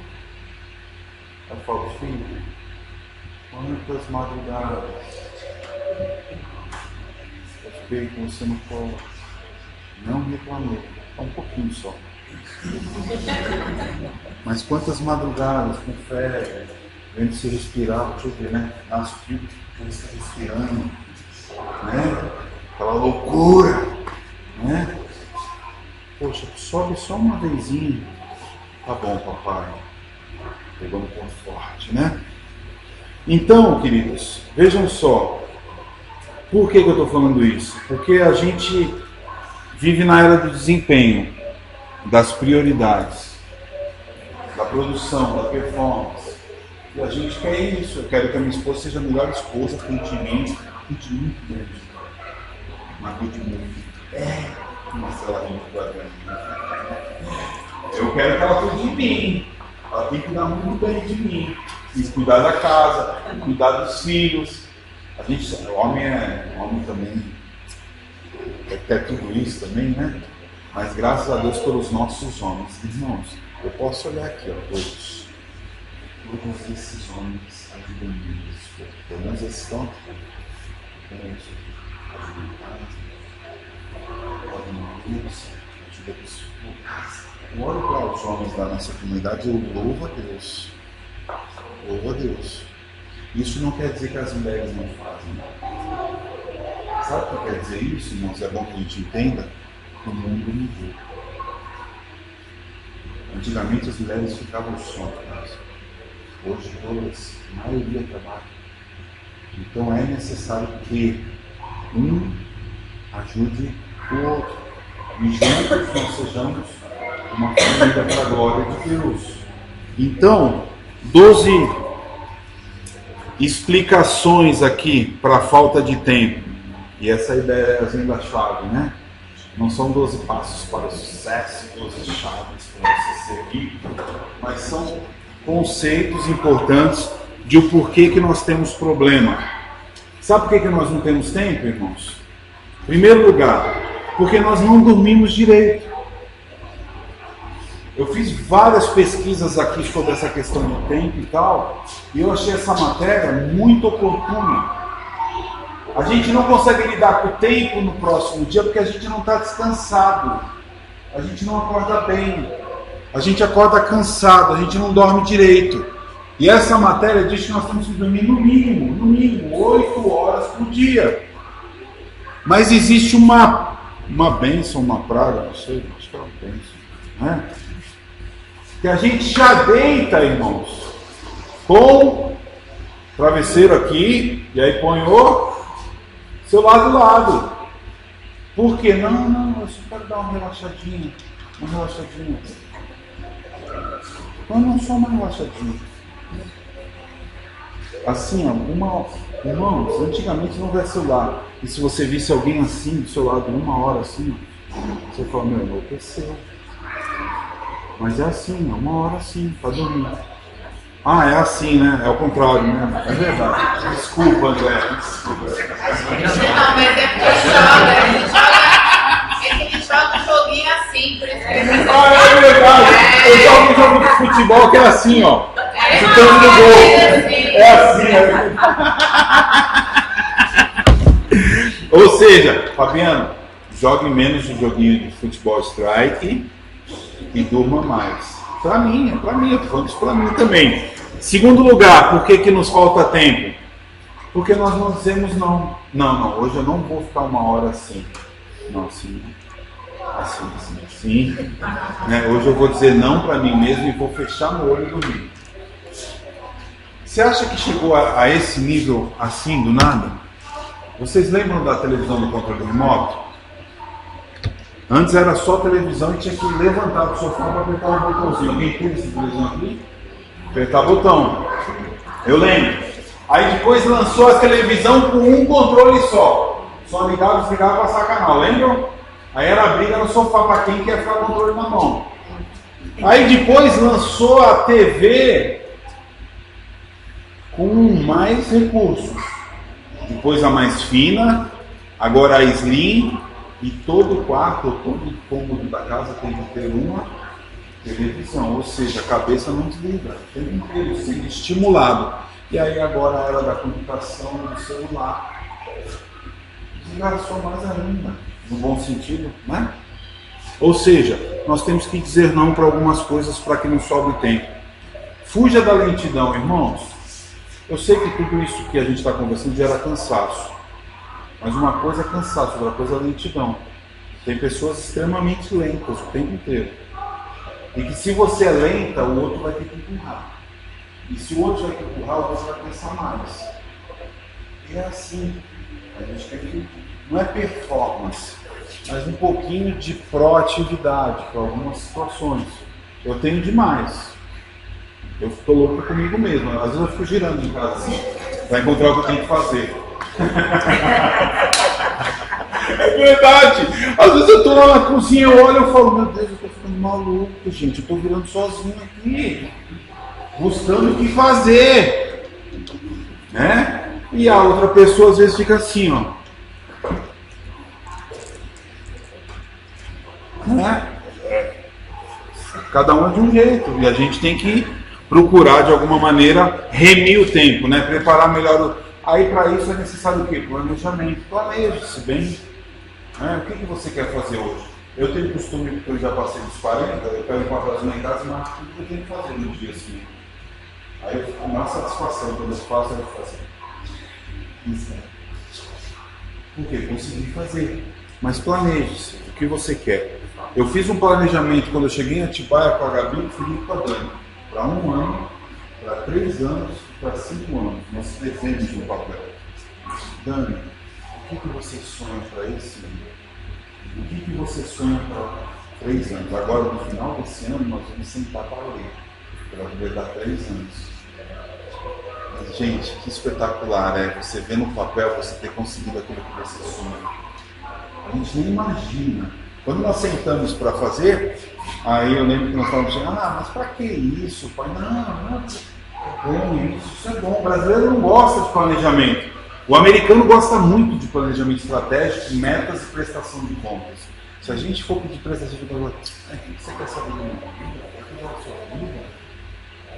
Eu falo, filho, quantas madrugadas eu fiquei com você no colo, não reclamei, um pouquinho só. Mas quantas madrugadas com febre, vendo se respirar, deixa eu ver, né? Nasce o filho, vendo se respirando, né? Aquela loucura, né? Poxa, sobe só uma vezinha. Tá bom, papai. Pegou no ponto forte, né? Então, queridos, vejam só. Por que eu estou falando isso? Porque a gente vive na era do desempenho, das prioridades. da produção, da performance. E a gente quer isso. Eu quero que a minha esposa seja a melhor esposa, cuide de mim muito grande. Mas cuide muito. Marcela muito bacana. Eu quero que ela cuide de mim. Ela tem que cuidar muito bem de mim. E cuidar da casa, cuidar dos filhos. A gente, o homem também quer tudo isso também, né? Mas graças a Deus pelos nossos homens. Irmãos, eu posso olhar aqui, ó, todos esses homens ajudam nisso. Pelo menos eles estão aqui. Ajudam em casa, podem Deus, ajuda os filhos. Eu olho para os homens da nossa comunidade e eu louvo a Deus. Louvo a Deus. Isso não quer dizer que as mulheres não fazem. Sabe o que quer dizer isso, irmãos? É bom que a gente entenda. O mundo mudou. Antigamente as mulheres ficavam só em casa. Hoje todas, a maioria trabalha. Então é necessário que um ajude o outro. E juntos nós sejamos uma família para a glória de Deus. Então, 12 explicações aqui para a falta de tempo. E essa é a ideia da chave, né? Não são 12 passos para o sucesso, 12 chaves para você ser rico, mas são conceitos importantes de o porquê que nós temos problema. Sabe por que nós não temos tempo, irmãos? Em primeiro lugar, porque nós não dormimos direito. Eu fiz várias pesquisas aqui sobre essa questão do tempo e tal, e eu achei essa matéria muito oportuna. A gente não consegue lidar com o tempo no próximo dia porque a gente não está descansado. A gente não acorda bem. A gente acorda cansado, a gente não dorme direito. E essa matéria diz que nós temos que dormir no mínimo 8 horas por dia. Mas existe uma bênção, uma praga, não sei, acho que é uma bênção, né? Que a gente já deita, irmãos, com travesseiro aqui, e aí põe o celular do lado. Por quê? Não, eu só quero dar uma relaxadinha. Não só uma relaxadinha. Assim, irmãos, antigamente não havia celular. E se você visse alguém assim, do seu lado, 1 hora assim, você fala, meu, enlouqueceu. Mas é assim, 1 hora assim, para dormir. Ah, é assim, né? É o contrário, né? É verdade. Desculpa, André. Desculpa. Não, mas é porque ele joga um joguinho assim, por isso que ele... Ah, é verdade. Eu jogo um jogo de futebol que é assim, ó. Chutando no gol. É assim, Ou seja, Fabiano, jogue menos o joguinho de futebol strike e durma mais. Para mim, eu tô falando isso para mim também. Segundo lugar, por que nos falta tempo? Porque nós não dizemos não. Não, hoje eu não vou ficar 1 hora assim. Não, assim. Né? Hoje eu vou dizer não para mim mesmo e vou fechar meu olho e dormir. Você acha que chegou a esse nível assim, do nada? Vocês lembram da televisão do controle remoto? Antes era só televisão e tinha que levantar do sofá para apertar um botãozinho. Alguém tem essa televisão aqui? Apertar botão. Eu lembro. Aí depois lançou a televisão com um controle só. Só ligava, desligava e passar canal. Lembram? Aí era a briga no sofá para quem quer ficar com o controle na mão. Aí depois lançou a TV com mais recursos. Depois a mais fina, agora a slim, e todo quarto, todo cômodo da casa tem que ter uma televisão, ou seja, a cabeça não desliga, o tempo inteiro sendo estimulado. E aí agora a era da computação, do celular, desgastou mais ainda, no bom sentido, né? Ou seja, nós temos que dizer não para algumas coisas para que não sobre tempo. Fuja da lentidão, irmãos. Eu sei que tudo isso que a gente está conversando gera cansaço. Mas uma coisa é cansaço, outra coisa é lentidão. Tem pessoas extremamente lentas o tempo inteiro. E que se você é lenta, o outro vai ter que empurrar. E se o outro vai ter que empurrar, o outro vai pensar mais. E é assim. A gente tem que... Não é performance, mas um pouquinho de proatividade para algumas situações. Eu tenho demais. Eu estou louco comigo mesmo. Às vezes eu fico girando em casa assim, para encontrar o que eu tenho que fazer. É verdade. Às vezes eu estou lá na cozinha, eu olho e falo, meu Deus, eu estou ficando maluco, gente. Eu estou virando sozinho aqui, buscando o que fazer. Né? E a outra pessoa às vezes fica assim, ó. Né? Cada um é de um jeito. E a gente tem que procurar de alguma maneira remir o tempo, né? Preparar melhor. Aí para isso é necessário o quê? Planejamento. Planeje-se bem. Né? O que você quer fazer hoje? Eu tenho costume, porque eu já passei dos 40, eu pego o papelzinho em casa e marco tudo que eu tenho que fazer no dia assim. Aí eu fico com mais satisfação quando eu faço, eu faço isso. Por quê? Consegui fazer. Mas planeje-se. O que você quer? Eu fiz um planejamento quando eu cheguei em Atibaia com a Gabi e fui com a Dani. Para 1 ano, para 3 anos, para 5 anos. Nós devemos no papel. Dani, o que você sonha para esse ano? O que você sonha para 3 anos? Agora, no final desse ano, nós vamos sentar para ler. Para poder dar 3 anos. Mas, gente, que espetacular é você ver no papel você ter conseguido aquilo que você sonha. A gente nem imagina. Quando nós sentamos para fazer, aí eu lembro que nós falamos assim, mas para que isso, pai? Não, é bom isso é bom. O brasileiro não gosta de planejamento. O americano gosta muito de planejamento estratégico, metas e prestação de contas. Se a gente for pedir prestação de contas, o que você quer saber da minha vida?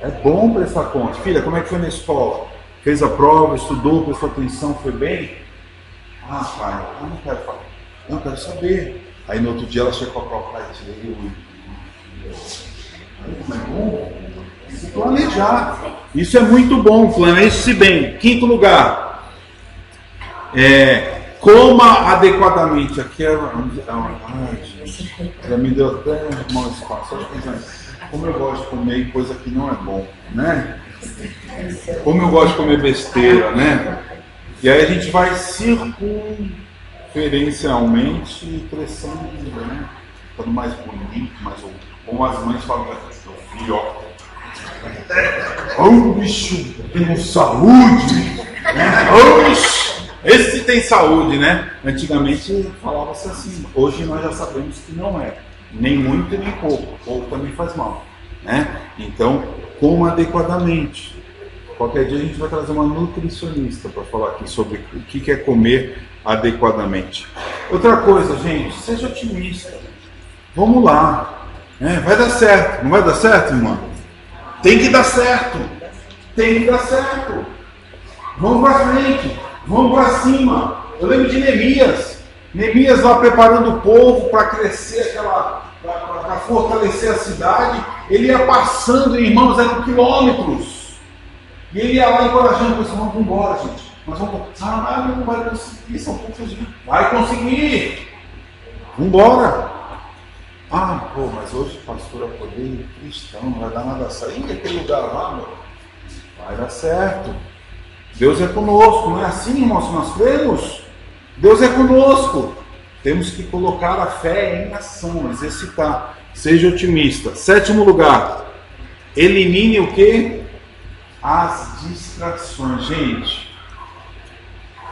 É bom prestar contas. Filha, como é que foi na escola? Fez a prova, estudou, prestou atenção, foi bem? Pai, eu não quero falar. Não, quero saber. Aí no outro dia ela chega com a prova, tirei o. Não é bom? Se planejar. Isso é muito bom, planeje-se bem. 5º lugar. Coma adequadamente. Aqui gente, já me deu até mau espaço. Como eu gosto de comer coisa que não é bom, né? Como eu gosto de comer besteira, né? E aí a gente vai circunferencialmente crescendo, né? Ficando mais bonito, mais como as mães falam, filho, ó, bicho, tem saúde, né? Esse tem saúde, né? Antigamente falava-se assim, hoje nós já sabemos que não é, nem muito nem pouco, pouco também faz mal, né? Então, coma adequadamente. Qualquer dia a gente vai trazer uma nutricionista para falar aqui sobre o que é comer adequadamente. Outra coisa, gente, seja otimista. Vamos lá. Vai dar certo. Não vai dar certo, irmão? Tem que dar certo. Tem que dar certo. Vamos para frente. Vamos para cima. Eu lembro de Neemias. Neemias lá preparando o povo para crescer para fortalecer a cidade. Ele ia passando, irmãos, eram quilômetros. E ele ia lá encorajando, vamos embora, gente. Nós vamos. Não vai conseguir, são poucos dias. Vai conseguir! Vamos embora! Mas hoje pastor é poder cristão, não vai dar nada certo. E aquele lugar lá, meu, vai dar certo. Deus é conosco, não é assim, irmãos, que nós cremos? Deus é conosco. Temos que colocar a fé em ação, exercitar. Seja otimista. 7º lugar. Elimine o quê? As distrações. Gente,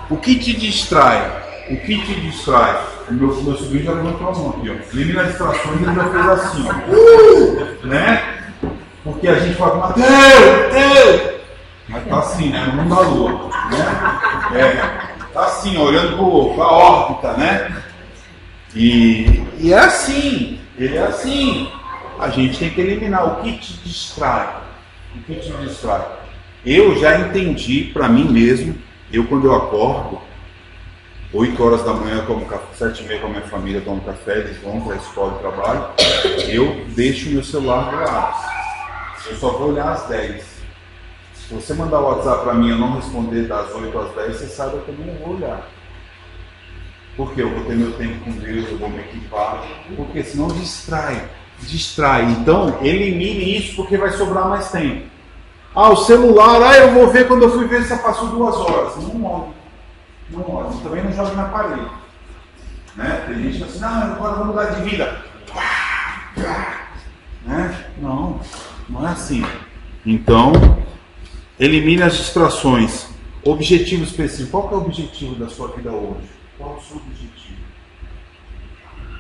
o que te distrai? O que te distrai? O meu sobrinho já levantou a mão aqui, ó. Elimina as distrações, ele já fez assim, ó. Né? Porque a gente fala, Mateus! Mas tá assim, né? No mundo da lua. Né? Tá assim, ó, olhando para a órbita, né? E é assim. Ele é assim. A gente tem que eliminar o que te distrai. O que te distrai? Eu já entendi para mim mesmo, quando eu acordo, 8 horas da manhã eu tomo café, 7h30 com a minha família, tomo café, eles vão para a escola e trabalho, eu deixo o meu celular do lado. Eu só vou olhar às 10. Se você mandar o WhatsApp para mim e eu não responder das 8 às 10, você sabe que eu não vou olhar. Porque eu vou ter meu tempo com Deus, eu vou me equipar, porque senão distrai. Então, elimine isso porque vai sobrar mais tempo. O celular, eu vou ver quando eu fui ver se passou 2 horas. Não olhe. Você também não joga na parede. Né? Tem gente que assim, agora vamos mudar de vida. Né? Não é assim. Então, elimine as distrações. Objetivo específico. Qual que é o objetivo da sua vida hoje? Qual é o seu objetivo?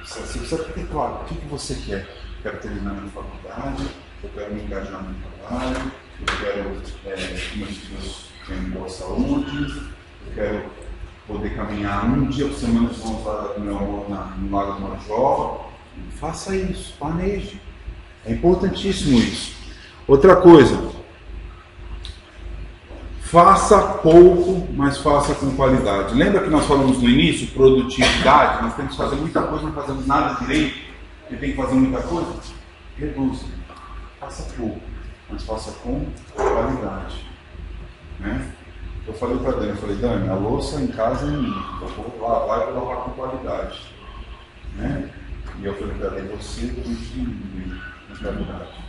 Você precisa ter claro o que você quer. Eu quero terminar minha faculdade, eu quero me engajar no trabalho, eu quero que meus filhos tenham boa saúde, eu quero poder caminhar um dia por semana com o meu amor no Lago do Major. Faça isso, planeje. É importantíssimo isso. Outra coisa, faça pouco, mas faça com qualidade. Lembra que nós falamos no início, produtividade? Nós temos que fazer muita coisa, não fazemos nada direito, e tem que fazer muita coisa? Reduza. Faça pouco, mas faça com qualidade. Né? Eu falei para a Dani, Dani, a louça em casa é minha, eu vou lavar e vou lavar com qualidade. Né? E eu falei para ela, você diminuir com qualidade.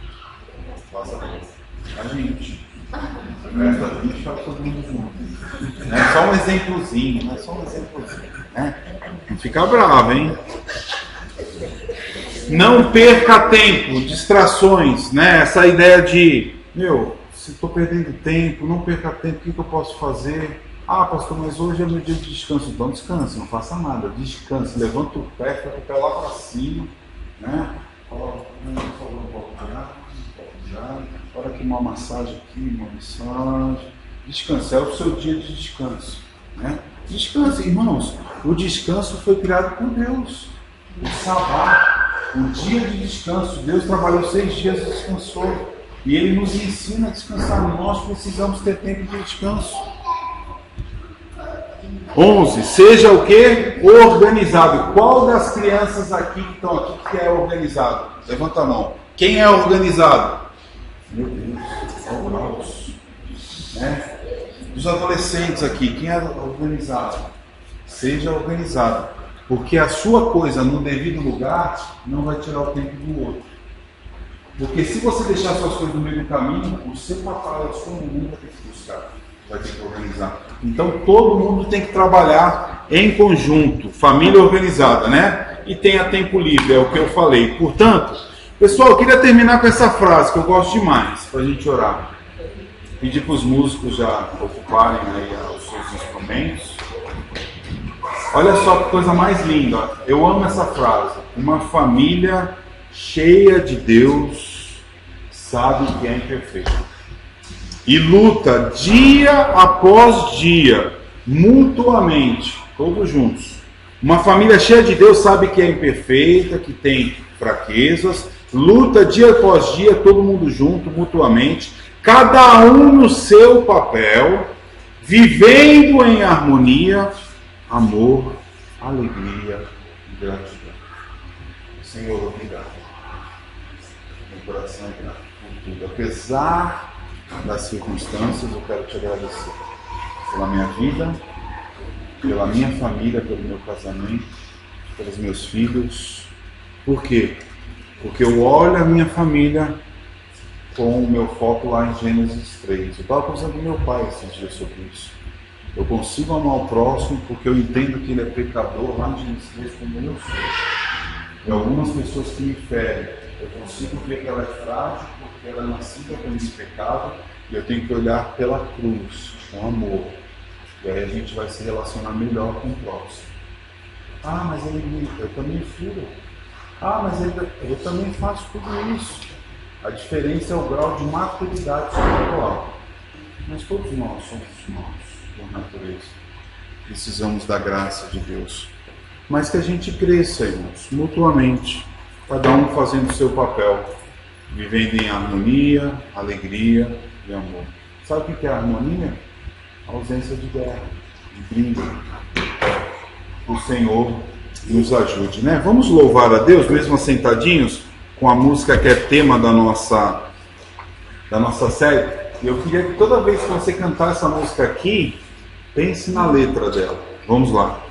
Faça pouco. A gente. A gente faz todo mundo junto. É só um exemplozinho, né? Só um exemplozinho. Né? Não fica bravo, hein? Não perca tempo, distrações, né? Essa ideia de, se estou perdendo tempo, não perca tempo, o que eu posso fazer? Ah, pastor, mas hoje é meu dia de descanso. Então descanse, não faça nada, descanse, levanta o pé, fica com o pé lá para cima, né? Bora aqui uma massagem aqui, uma massagem. Descanse, é o seu dia de descanso, né? Descanse, irmãos. O descanso foi criado por Deus. O sábado, o dia de descanso. Deus trabalhou 6 dias e descansou. E Ele nos ensina a descansar. Nós precisamos ter tempo de descanso. 11. Seja o quê? Organizado. Qual das crianças aqui que estão aqui que é organizado? Levanta a mão. Quem é organizado? Meu Deus, alguns. Né? Dos adolescentes aqui, quem é organizado? Seja organizado. Porque a sua coisa no devido lugar não vai tirar o tempo do outro. Porque se você deixar suas coisas no meio do caminho, o seu papai, a sua mamãe vai ter que buscar, vai ter que organizar. Então todo mundo tem que trabalhar em conjunto, família organizada, né? E tenha tempo livre, é o que eu falei. Portanto, pessoal, eu queria terminar com essa frase que eu gosto demais, para a gente orar. Pedir para os músicos já ocuparem aí os seus instrumentos. Olha só que coisa mais linda. Eu amo essa frase. Uma família cheia de Deus sabe que é imperfeita e luta dia após dia, mutuamente, todos juntos. Uma família cheia de Deus sabe que é imperfeita, que tem fraquezas, luta dia após dia, todo mundo junto, mutuamente, cada um no seu papel, vivendo em harmonia, amor, alegria e gratidão. Senhor, obrigado. Meu coração é grato por tudo. Apesar das circunstâncias, eu quero te agradecer pela minha vida, pela minha família, pelo meu casamento, pelos meus filhos. Por quê? Porque eu olho a minha família com o meu foco lá em Gênesis 3. Eu estava conversando com meu pai esses dias sobre isso. Eu consigo amar o próximo porque eu entendo que ele é pecador lá em Gênesis 3 como eu sou. E algumas pessoas que me ferem, eu consigo ver que ela é frágil porque ela é nascida com esse pecado e eu tenho que olhar pela cruz, com amor. E aí a gente vai se relacionar melhor com o próximo. Ah, mas eu também furo. Ah, mas eu também faço tudo isso. A diferença é o grau de maturidade espiritual. Mas todos nós somos maus por natureza. Precisamos da graça de Deus. Mas que a gente cresça, irmãos, mutuamente. Cada um fazendo o seu papel. Vivendo em harmonia, alegria e amor. Sabe o que é harmonia? A ausência de guerra, de briga. O Senhor nos ajude, né? Vamos louvar a Deus, mesmo assentadinhos, com a música que é tema da nossa série. E eu queria que toda vez que você cantar essa música aqui, pense na letra dela. Vamos lá.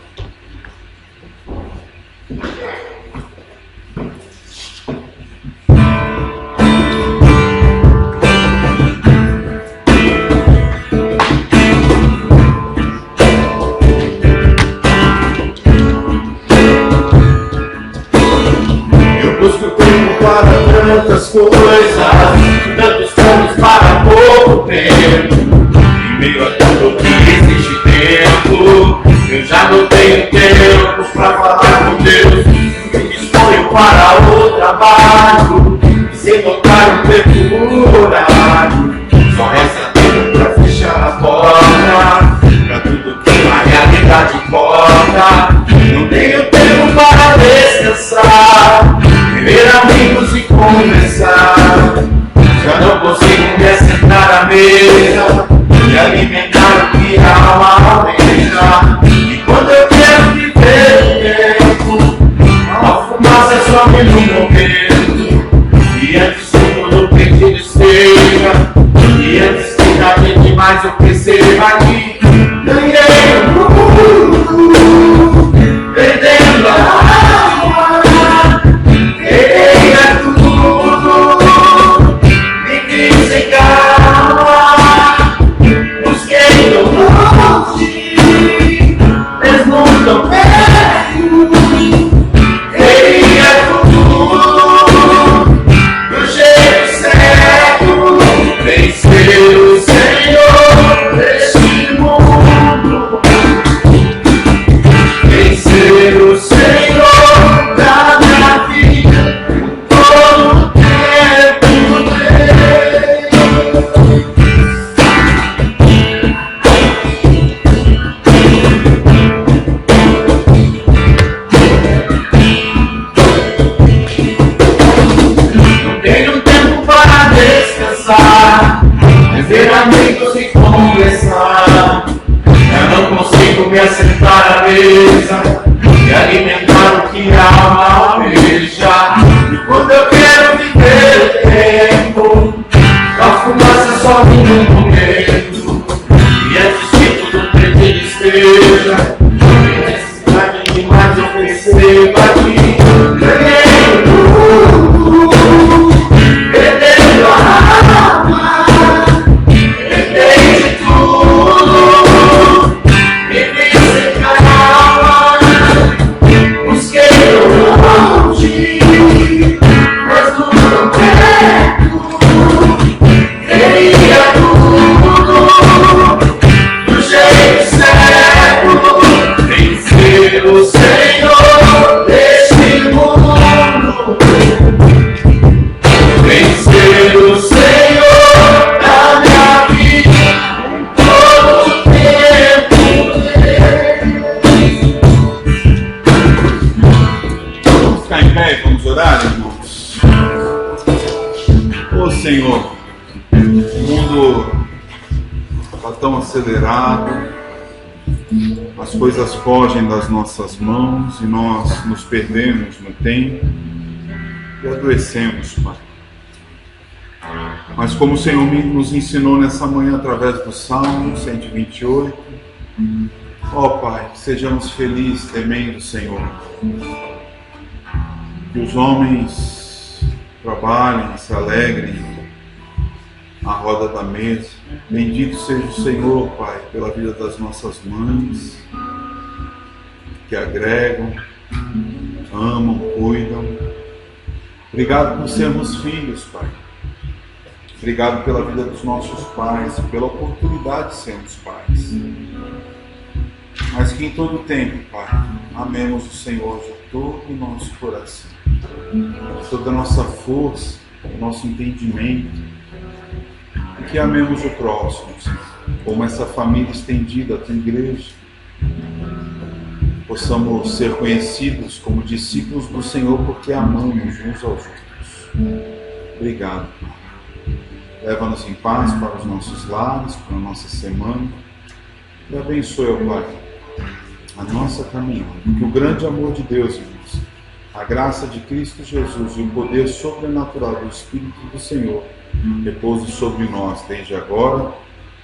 Eu busco tempo para tantas coisas, tantos planos para pouco tempo. Em meio a tudo que existe tempo, eu já não tenho tempo pra falar com Deus. Me disponho para o trabalho, e sem tocar um tempo horário. Só resta tempo pra fechar a porta, pra tudo que a realidade importa. Não tenho tempo para descansar, rever amigos e conversar. Já não consigo me assentar à mesa e alimentar o que a alma almeja. E quando eu quero viver o tempo, a fumaça some no momento. E antes que tudo perdido esteja, e antes que tarde demais eu perceba que ganhei o mundo, perdendo a alma, perdi tudo, vivi sem calma, busquei tão longe, mesmo tão perto, queria tudo do jeito certo, vencer o Senhor deste mundo, vencer o Senhor da minha vida, todo o tempo não tenho tempo para descansar, rever amigos e conversar. Eu não consigo me assentar à mesa e alimentar o que a alma almeja. E quando eu quero viver o tempo, a fumaça sobe no momento. E antes que tudo perdido esteja, sem necessidade demais eu percebo aqui. Ganhei o mundo, perdendo a alma, perdei tudo, vivi sem calma, busquei longe, mas não perto, queria tudo do jeito certo, vencer o Senhor deste mundo, vencer o Senhor da minha vida, todo o tempo. Vamos ficar em pé e vamos orar, irmãos? Ô Senhor, o mundo está tão acelerado, as coisas fogem das nossas mãos e nós nos perdemos no tempo e adoecemos, Pai. Mas como o Senhor nos ensinou nessa manhã através do Salmo 128, ó Pai, sejamos felizes temendo o Senhor. Que os homens trabalhem, se alegrem à roda da mesa. Bendito seja o Senhor, Pai, pela vida das nossas mães, que agregam, amam, cuidam. Obrigado por sermos filhos, Pai. Obrigado pela vida dos nossos pais, pela oportunidade de sermos pais. Mas que em todo tempo, Pai, amemos o Senhor de todo o nosso coração, de toda a nossa força, o nosso entendimento, e que amemos o próximo, Senhor, como essa família estendida, a tua igreja. Possamos ser conhecidos como discípulos do Senhor porque amamos uns aos outros. Obrigado, Pai. Leva-nos em paz para os nossos lares, para a nossa semana. E abençoe, ó Pai, a nossa caminhada. Que o grande amor de Deus, irmãos, a graça de Cristo Jesus e o poder sobrenatural do Espírito do Senhor repouse sobre nós, desde agora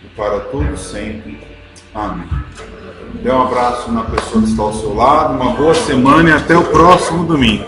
e para todo sempre. Amém. Dê um abraço na pessoa que está ao seu lado, uma boa semana e até o próximo domingo.